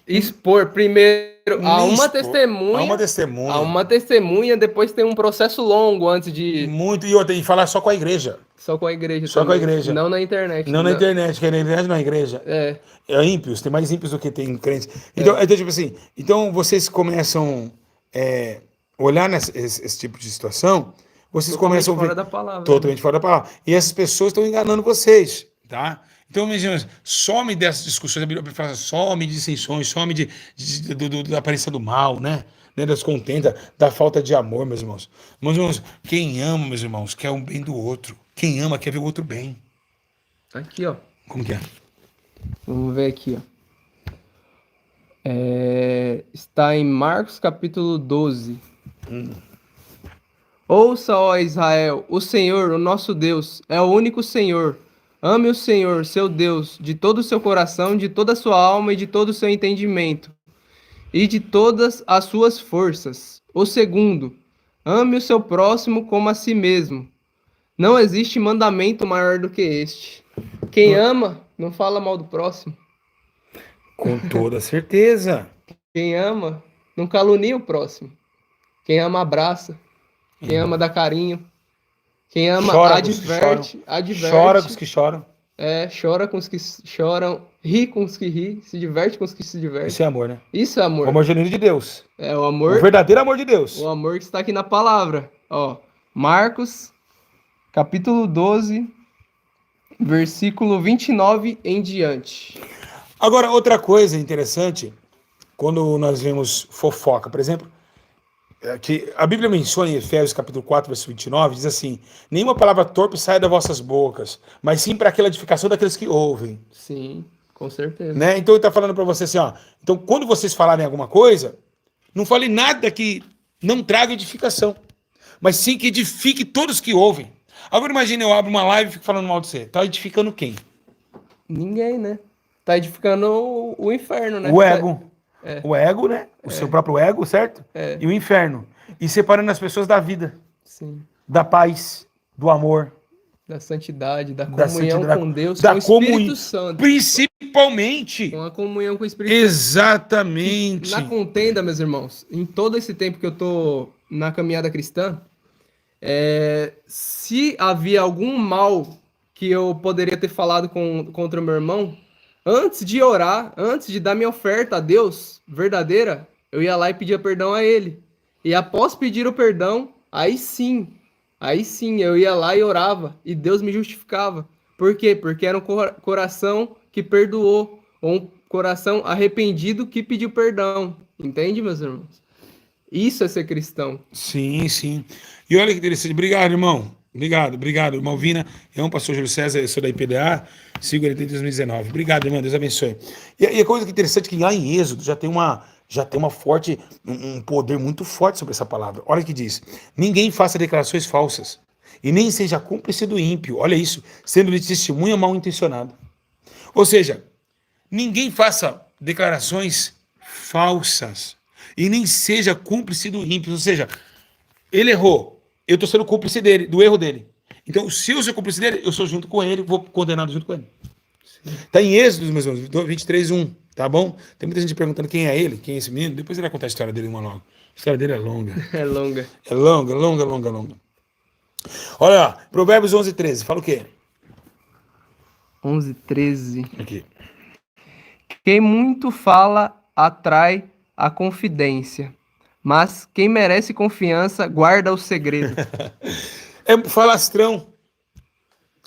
expor primeiro a uma testemunha. A uma testemunha, depois tem um processo longo antes de.
Muito, e falar só com a igreja.
Só com a igreja.
Só
também.
com a igreja.
Não na internet.
Não na internet, que na internet não é igreja.
É.
É ímpios, tem mais ímpios do que tem crentes. Então, tipo assim, então vocês começam a olhar esse tipo de situação, vocês
Totalmente
começam a ver
fora da palavra.
totalmente fora da palavra. E essas pessoas estão enganando vocês, tá? Então, imagina, some dessas discussões, a Bíblia fala, some de dissensões, some da aparência do mal, né? Das contendas, da falta de amor, meus irmãos. Meus irmãos, quem ama, meus irmãos, quer o bem do outro. Quem ama quer ver o outro bem.
Aqui, ó.
Como que é?
Vamos ver aqui, ó. Está em Marcos capítulo 12. Ouça, ó Israel, o Senhor, o nosso Deus, é o único Senhor. Ame o Senhor, seu Deus, de todo o seu coração, de toda a sua alma e de todo o seu entendimento, e de todas as suas forças. O segundo, ame o seu próximo como a si mesmo. Não existe mandamento maior do que este. Quem ama, não fala mal do próximo.
Com toda certeza.
Quem ama, não calunia o próximo. Quem ama, abraça. Quem ama, dá carinho. Quem ama, adverte.
Chora com os que choram.
Chora com os que choram, ri com os que ri, se diverte com os que se divertem.
Isso é amor, né?
Isso é amor.
O amor genuíno de Deus.
É o amor.
O verdadeiro amor de Deus.
O amor que está aqui na palavra. Ó, Marcos, capítulo 12, versículo 29 em diante.
Agora, outra coisa interessante, quando nós vemos fofoca, por exemplo, que a Bíblia menciona em Efésios capítulo 4, versículo 29, diz assim, nenhuma palavra torpe saia das vossas bocas, mas sim para aquela edificação daqueles que ouvem.
Sim, com certeza.
Né? Então ele está falando para você assim, ó, então quando vocês falarem alguma coisa, não fale nada que não traga edificação, mas sim que edifique todos que ouvem. Agora imagine, eu abro uma live e fico falando mal de você. Tá edificando quem?
Ninguém, né? Tá edificando o inferno, né?
O ego. O ego, né? O seu próprio ego, certo? E o inferno. E separando as pessoas da vida.
Sim.
Da paz, do amor.
Da santidade, da
Da
comunhão
santidade,
com Deus,
da
com o Espírito Santo.
Principalmente.
Com a comunhão com o Espírito Santo.
Exatamente.
Na contenda, meus irmãos, em todo esse tempo que eu tô na caminhada cristã, se havia algum mal que eu poderia ter falado contra o meu irmão, antes de orar, antes de dar minha oferta a Deus verdadeira, eu ia lá e pedia perdão a ele. E após pedir o perdão, aí sim, eu ia lá e orava, e Deus me justificava. Por quê? Porque era um coração que perdoou, ou um coração arrependido que pediu perdão. Entende, meus irmãos? Isso é ser cristão.
Sim, sim. E olha que interessante. Obrigado, irmão. Obrigado, irmão Vina. Eu amo o pastor Júlio César, eu sou da IPDA, sigo ele desde 2019. Obrigado, irmão, Deus abençoe. E a coisa que é interessante é que lá em Êxodo já tem já tem um poder muito forte sobre essa palavra. Olha o que diz: ninguém faça declarações falsas, e nem seja cúmplice do ímpio. Olha isso, sendo de testemunha mal intencionado. Ou seja, ninguém faça declarações falsas, e nem seja cúmplice do ímpio. Ou seja, ele errou, eu estou sendo cúmplice dele, do erro dele. Então, se eu sou cúmplice dele, eu sou junto com ele, vou condenado junto com ele. Está em Êxodo, meus irmãos, 23:1, tá bom? Tem muita gente perguntando quem é ele, quem é esse menino. Depois ele vai contar a história dele uma logo. A história dele é longa.
É longa.
É longa, longa, longa, longa. Olha lá, Provérbios 11:13, fala o quê?
11:13.
Aqui.
Quem muito fala atrai a confidência, mas quem merece confiança guarda o segredo.
É falastrão.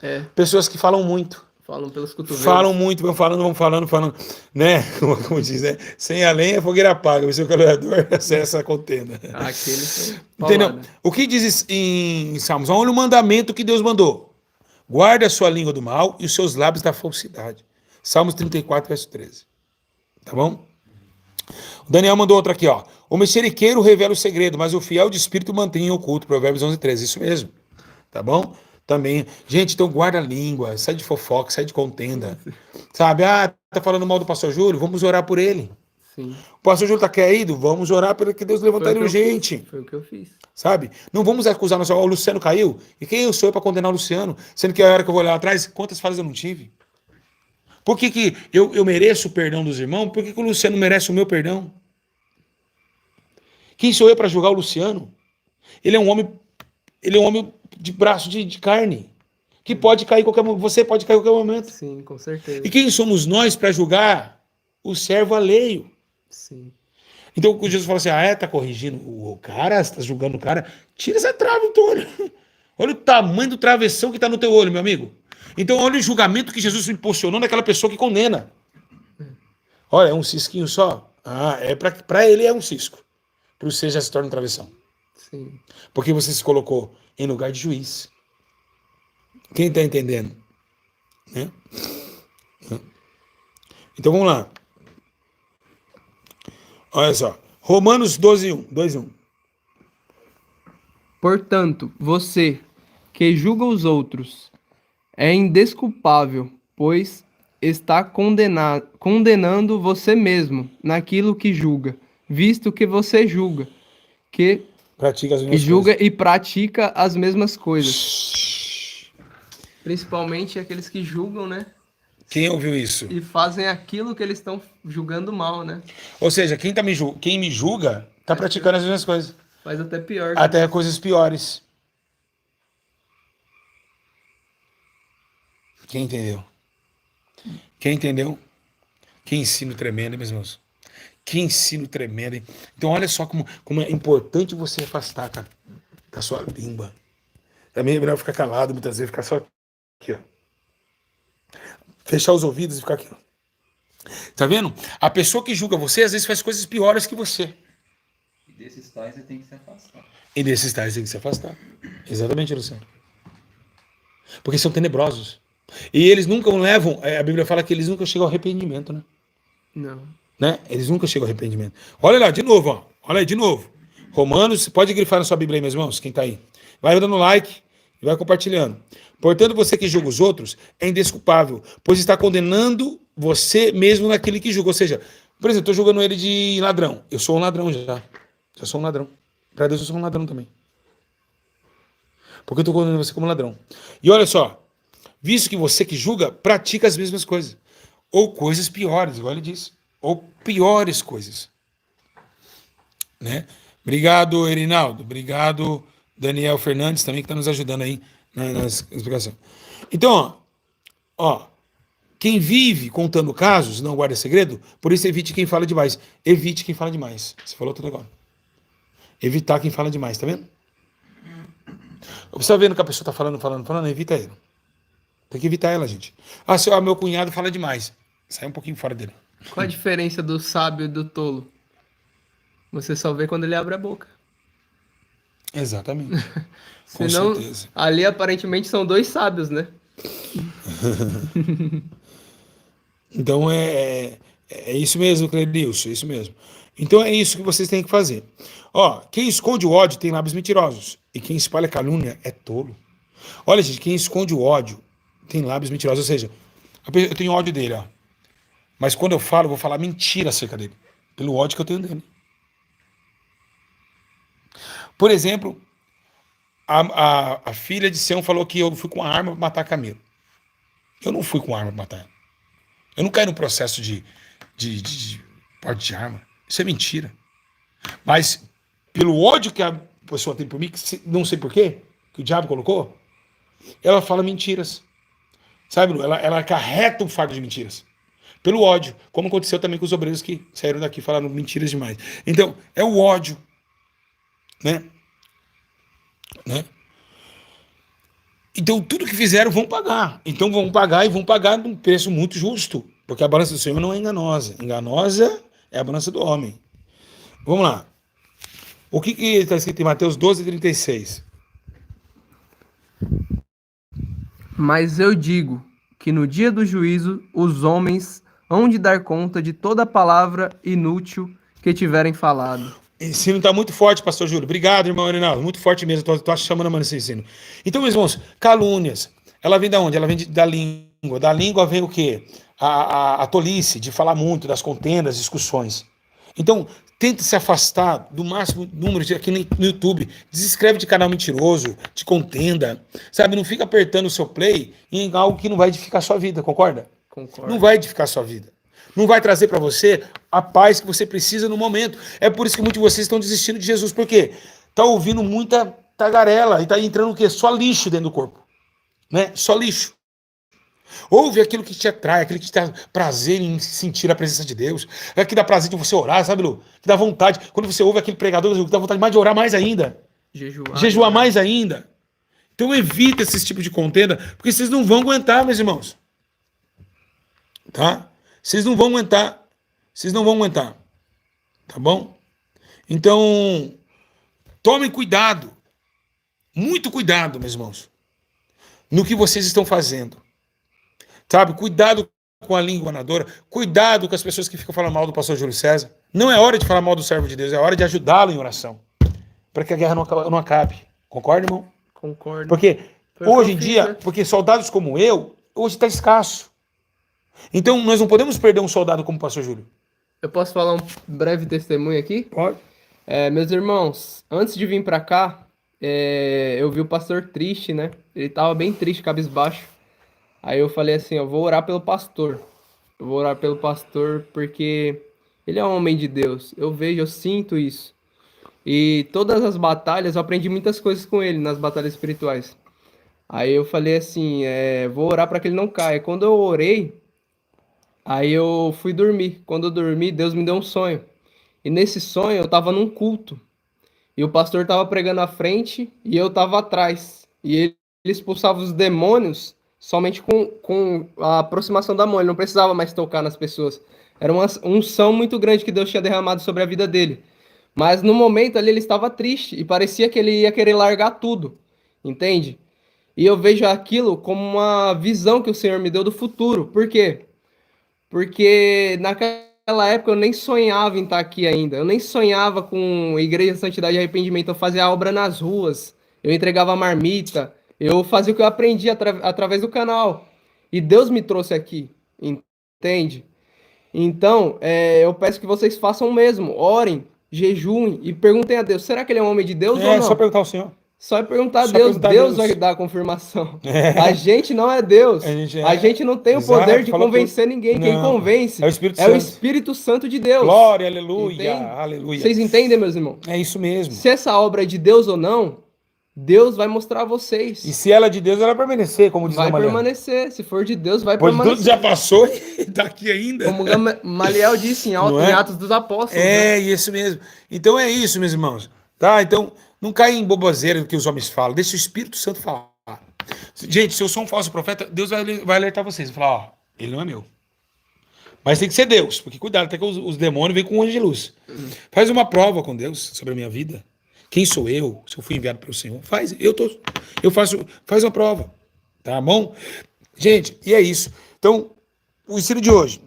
É,
Pessoas que falam muito.
falam pelos cotovelos.
Falam muito, vão falando, né? Como diz, né? Sem a lenha, a fogueira apaga. O seu calculador acessa a contenda.
Aqueles são
Entendeu?
paulada.
O que diz em Salmos? Olha o mandamento que Deus mandou. Guarda a sua língua do mal e os seus lábios da falsidade. Salmos 34:13. Tá bom? O Daniel mandou outra aqui, ó. O mexeriqueiro revela o segredo, mas o fiel de espírito mantém em oculto. Provérbios 11:13. Isso mesmo. Tá bom? Também. Gente, então guarda a língua, sai de fofoca, sai de contenda. Sabe? Ah, tá falando mal do pastor Júlio? Vamos orar por ele.
Sim.
O pastor Júlio tá caído? Vamos orar para que Deus levante ele urgente.
Foi o que eu fiz.
Sabe? Não vamos acusar nosso. O Luciano caiu. E quem eu sou para condenar o Luciano? Sendo que a hora que eu vou olhar atrás, quantas falhas eu não tive? Por que eu mereço o perdão dos irmãos? Por que o Luciano merece o meu perdão? Quem sou eu para julgar o Luciano? Ele é um homem de braço de carne. Que pode cair qualquer momento. Você pode cair em qualquer momento.
Sim, com certeza.
E quem somos nós para julgar o servo alheio?
Sim.
Então, quando Jesus fala assim, tá corrigindo o cara, você tá julgando o cara, tira essa trave do teu olho. Olha o tamanho do travessão que está no teu olho, meu amigo. Então, olha o julgamento que Jesus impulsionou naquela pessoa que condena. Olha, é um cisquinho só. Para ele é um cisco. Para você já se torna um travessão.
Sim.
Porque você se colocou em lugar de juiz. Quem está entendendo? Né? Então, vamos lá. Olha só. Romanos 2:1.
Portanto, você que julga os outros é indesculpável, pois está condenando você mesmo naquilo que julga, visto que você julga, que
Pratica as mesmas
julga
coisas.
e pratica as mesmas coisas. Principalmente aqueles que julgam, né?
Quem ouviu isso?
E fazem aquilo que eles estão julgando mal, né?
Ou seja, quem me julga está praticando as mesmas coisas.
Faz até pior.
Até coisas piores. Quem entendeu? Quem entendeu? Que ensino tremendo, hein, meus irmãos? Que ensino tremendo, hein? Então, olha só como é importante você afastar, cara, da sua língua. Também é melhor ficar calado, muitas vezes, ficar só aqui, ó. Fechar os ouvidos e ficar aqui, ó. Tá vendo? A pessoa que julga você, às vezes, faz coisas piores que você.
E desses tais você tem que se afastar.
E desses tais tem que se afastar. Exatamente, Luciano. Porque são tenebrosos. E eles nunca levam, a Bíblia fala que eles nunca chegam ao arrependimento, né?
Não.
Né? Eles nunca chegam ao arrependimento. Olha lá, de novo, ó. Olha aí, de novo. Romanos, pode grifar na sua Bíblia aí, meus irmãos, quem tá aí. Vai dando like e vai compartilhando. Portanto, você que julga os outros é indesculpável, pois está condenando você mesmo naquele que julga. Ou seja, por exemplo, eu estou julgando ele de ladrão. Eu sou um ladrão já. Já sou um ladrão. Para Deus eu sou um ladrão também. Porque eu estou condenando você como ladrão. E olha só, visto que você que julga pratica as mesmas coisas. Ou coisas piores, igual ele disse. Ou piores coisas. Né? Obrigado, Erinaldo. Obrigado, Daniel Fernandes, também que está nos ajudando aí na explicação. Então, ó, quem vive contando casos não guarda segredo, por isso evite quem fala demais. Evite quem fala demais. Você falou tudo agora. Evitar quem fala demais, tá vendo? Você tá vendo que a pessoa tá falando, evita ele. Tem que evitar ela, gente. Meu cunhado fala demais. Sai um pouquinho fora dele.
Qual a diferença do sábio e do tolo? Você só vê quando ele abre a boca.
Exatamente. Com
Senão,
certeza.
ali aparentemente são dois sábios, né?
Então é isso mesmo, Clerilson, é isso mesmo. Então é isso que vocês têm que fazer. Ó, quem esconde o ódio tem lábios mentirosos. E quem espalha calúnia é tolo. Olha, gente, quem esconde o ódio tem lábios mentirosos. Ou seja, eu tenho ódio dele, ó. Mas quando eu falo, eu vou falar mentira acerca dele. Pelo ódio que eu tenho dele. Por exemplo, a filha de Sião falou que eu fui com a arma para matar Camilo. Eu não fui com arma para matar ela. Eu não caí no processo de porte de arma. Isso é mentira. Mas pelo ódio que a pessoa tem por mim, que não sei porquê, que o diabo colocou, ela fala mentiras. Sabe, Lu? Ela carreta um fardo de mentiras. Pelo ódio. Como aconteceu também com os obreiros que saíram daqui falando mentiras demais. Então, é o ódio. Né? Então, tudo que fizeram vão pagar. Então, vão pagar e vão pagar num preço muito justo. Porque a balança do Senhor não é enganosa. Enganosa é a balança do homem. Vamos lá. O que está escrito em Mateus 12:36?
Mas eu digo que no dia do juízo os homens hão de dar conta de toda palavra inútil que tiverem falado.
Ensino está muito forte, pastor Júlio. Obrigado, irmão Reinaldo. Muito forte mesmo. Estou chamando esse ensino. Então, meus irmãos, calúnias. Ela vem de onde? Ela vem da língua. Da língua vem o quê? A tolice de falar muito, das contendas, discussões. Então, tenta se afastar do máximo número de aqui no YouTube. Desescreve de canal mentiroso, de contenda. Sabe, não fica apertando o seu play em algo que não vai edificar a sua vida, concorda?
Concordo.
Não vai edificar a sua vida. Não vai trazer para você a paz que você precisa no momento. É por isso que muitos de vocês estão desistindo de Jesus. Por quê? Está ouvindo muita tagarela e está entrando o quê? Só lixo dentro do corpo. Né? Só lixo. Ouve aquilo que te atrai, aquilo que te dá prazer em sentir a presença de Deus. É que dá prazer de você orar, sabe, Lu? Que dá vontade. Quando você ouve aquele pregador, que dá vontade mais de orar mais ainda. Jejuar mais ainda. Então evita esse tipo de contenda, porque vocês não vão aguentar, meus irmãos. Tá? Vocês não vão aguentar. Vocês não vão aguentar. Tá bom? Então, tomem cuidado. Muito cuidado, meus irmãos. No que vocês estão fazendo. Sabe? Cuidado com a língua enganadora. Cuidado com as pessoas que ficam falando mal do pastor Júlio César. Não é hora de falar mal do servo de Deus. É hora de ajudá-lo em oração. Para que a guerra não acabe. Concorda, irmão?
Concordo.
Porque hoje em dia, porque soldados como eu, hoje está escasso. Então, nós não podemos perder um soldado como o pastor Júlio.
Eu posso falar um breve testemunho aqui?
Pode.
Meus irmãos, antes de vir pra cá, eu vi o pastor triste, né? Ele tava bem triste, cabisbaixo. Aí eu falei assim, eu vou orar pelo pastor. Eu vou orar pelo pastor porque ele é um homem de Deus. Eu vejo, eu sinto isso. E todas as batalhas, eu aprendi muitas coisas com ele, nas batalhas espirituais. Aí eu falei assim, vou orar para que ele não caia. Quando eu orei, aí eu fui dormir. Quando eu dormi, Deus me deu um sonho. E nesse sonho eu tava num culto. E o pastor tava pregando à frente e eu tava atrás. E ele expulsava os demônios somente com a aproximação da mão. Ele não precisava mais tocar nas pessoas. Era uma unção muito grande que Deus tinha derramado sobre a vida dele. Mas no momento ali ele estava triste e parecia que ele ia querer largar tudo. Entende? E eu vejo aquilo como uma visão que o Senhor me deu do futuro. Por quê? Porque naquela época eu nem sonhava em estar aqui ainda. Eu nem sonhava com Igreja Santidade e Arrependimento. Eu fazia a obra nas ruas. Eu entregava marmita. Eu fazia o que eu aprendi através do canal. E Deus me trouxe aqui. Entende? Então, eu peço que vocês façam o mesmo. Orem, jejuem e perguntem a Deus. Será que ele é um homem de Deus ou não?
É só perguntar ao Senhor.
Só perguntar a
Só
Deus.
perguntar a
Deus
Deus.
vai dar a confirmação. A gente não é Deus. A gente não tem o
Exato,
poder de
falou
convencer
tudo.
ninguém. Quem
Não.
convence
É o Espírito
é
Santo.
o Espírito Santo de Deus.
Glória, aleluia,
Entende?
aleluia.
Vocês entendem, meus irmãos?
É isso mesmo.
Se essa obra é de Deus ou não, Deus vai mostrar a vocês.
E se ela é de Deus, ela vai permanecer, como diz
Vai
Gamaliel.
permanecer. Se for de Deus, vai
Pois tudo
permanecer.
já passou e tá aqui ainda.
Como Gamaliel disse
Não é?
em Atos dos Apóstolos. né?
É, isso mesmo. Então é isso, meus irmãos. Tá? Então, não caia em bobazeira do que os homens falam. Deixa o Espírito Santo falar. Gente, se eu sou um falso profeta, Deus vai alertar vocês. Vai falar, ó, ele não é meu. Mas tem que ser Deus, porque cuidado, até que os demônios vêm com um anjo de luz. Faz uma prova com Deus sobre a minha vida. Quem sou eu? Se eu fui enviado pelo Senhor, faz uma prova. Tá bom? Gente, e é isso. Então, o ensino de hoje.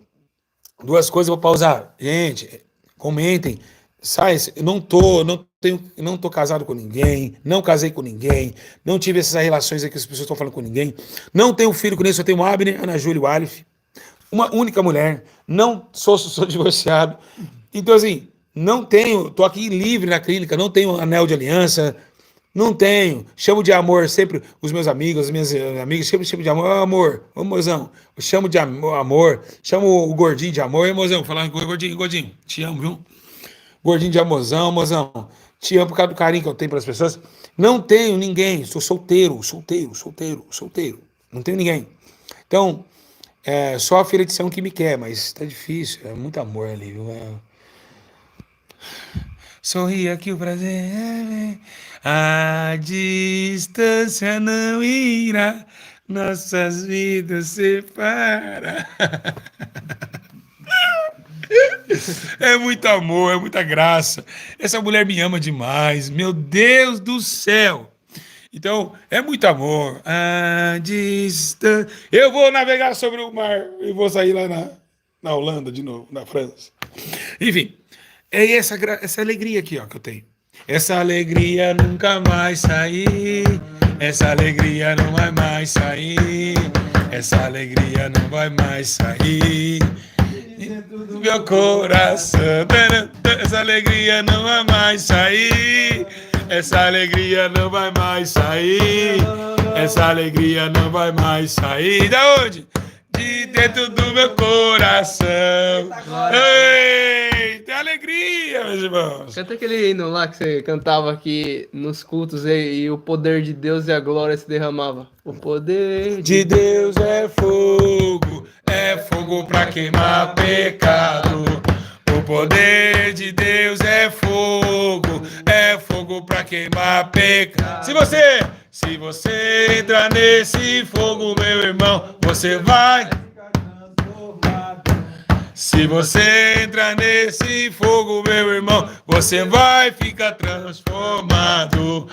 Duas coisas eu vou pausar. Gente, comentem. Sai, eu não tô casado com ninguém, não casei com ninguém, não tive essas relações aí que as pessoas estão falando com ninguém, não tenho filho com ninguém, só tenho Abner, Ana Júlia e o Aleph, uma única mulher, não sou divorciado. Então, assim, não tenho, tô aqui livre na clínica, não tenho anel de aliança, não tenho, chamo de amor sempre os meus amigos, as minhas amigas, sempre chamo de amor, amor, ô mozão, eu chamo de amor, chamo o gordinho de amor, e mozão, falar gordinho, te amo, viu? Gordinho de amozão, mozão, te amo por causa do carinho que eu tenho pelas pessoas. Não tenho ninguém, sou solteiro. Não tenho ninguém. Então, só a filha de Sião que me quer, mas tá difícil, é muito amor ali, viu? Sorria que o prazer a distância não irá, nossas vidas separa. É muito amor, é muita graça. Essa mulher me ama demais. Meu Deus do céu. Então, é muito amor. Eu vou navegar sobre o mar e vou sair lá na Holanda de novo, na França. Enfim, é essa alegria aqui, ó, que eu tenho. Essa alegria nunca mais sair. Essa alegria não vai mais sair. Essa alegria não vai mais sair. Do meu coração, essa alegria não vai mais sair. Essa alegria não vai mais sair. Essa alegria não vai mais sair. Da onde? De dentro do meu coração. Eita, alegria, meus irmãos.
Canta aquele hino lá que você cantava aqui nos cultos e o poder de Deus e a glória se derramava. O poder
de Deus é fogo pra queimar pecado. O poder de Deus é fogo pra queimar pecado. Se você entrar nesse fogo, meu irmão, você vai. Se você entrar nesse fogo, meu irmão, você vai ficar transformado.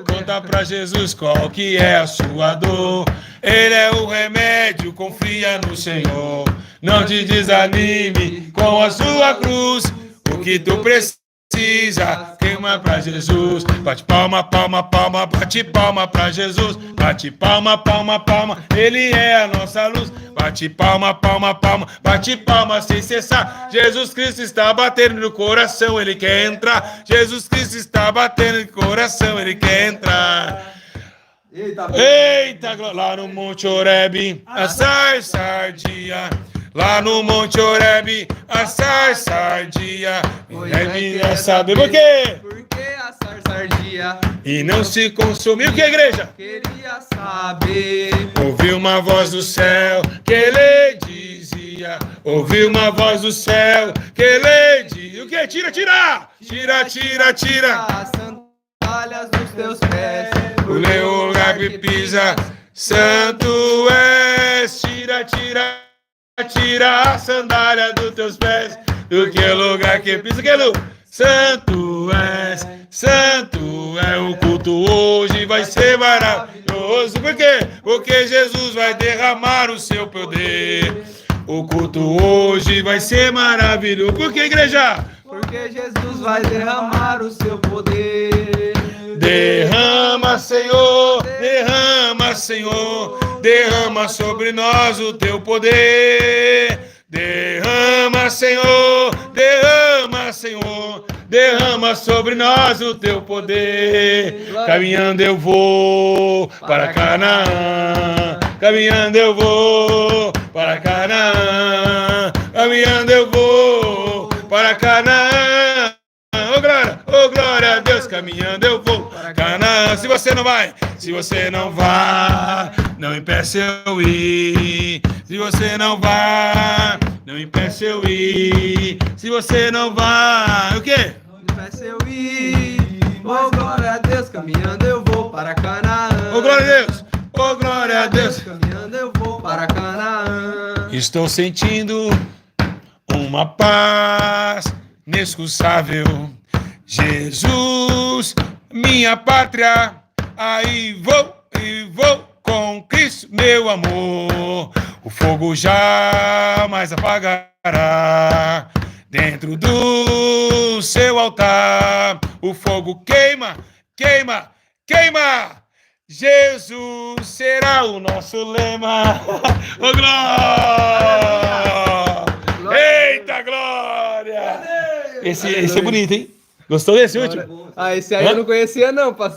Conta pra Jesus qual que é a sua dor. Ele é o remédio, confia no Senhor. Não te desanime com a sua cruz. O que tu precisa, queima pra Jesus. Bate palma, palma, palma, bate palma pra Jesus. Bate palma, palma, palma, Ele é a nossa luz. Bate palma, palma, palma, bate palma sem cessar. Jesus Cristo está batendo no coração, Ele quer entrar. Jesus Cristo está batendo no coração, Ele quer entrar. Eita, lá no Monte Horebe, a sarça ardia. Lá no Monte Horebe, a sarça ardia. Queria saber por quê?
Porque a sarça ardia
E não se consumiu. O que, igreja?
Queria saber.
Ouvi uma voz do céu que ele dizia. Ouvi uma voz do céu que ele dizia. O que? Tira, tira! Tira, tira, tira!
As sandálias dos teus pés.
O lugar que pisa, santo és. Tira, tira, tira a sandália dos teus pés. Do que lugar que pisa, que lugar? Santo és, santo é o culto hoje, vai ser maravilhoso. Por quê? Porque Jesus vai derramar o seu poder. O culto hoje vai ser maravilhoso. Por que, igreja?
Porque Jesus vai derramar o seu poder.
Derrama, Senhor, derrama, Senhor, derrama sobre nós o teu poder. Derrama, Senhor, derrama, Senhor, derrama sobre nós o teu poder. Caminhando eu vou para Canaã, caminhando eu vou para Canaã, caminhando eu vou para Canaã. Oh glória a Deus, caminhando eu vou para Canaã. Se você não vai, não impeça eu ir. Se você não vai, não impeça eu ir. Se você não vai, o quê?
Não impeça eu ir. Oh glória a Deus, caminhando eu vou para Canaã.
Oh glória a Deus, oh glória a Deus,
caminhando eu vou para Canaã.
Estou sentindo uma paz inexcusável. Jesus, minha pátria, aí vou com Cristo, meu amor. O fogo jamais apagará. Dentro do seu altar, o fogo queima, queima, queima. Jesus será o nosso lema. Ô, glória! Eita, glória! Esse é bonito, hein? Gostou desse último?
Ah, esse aí eu não conhecia não, pastor.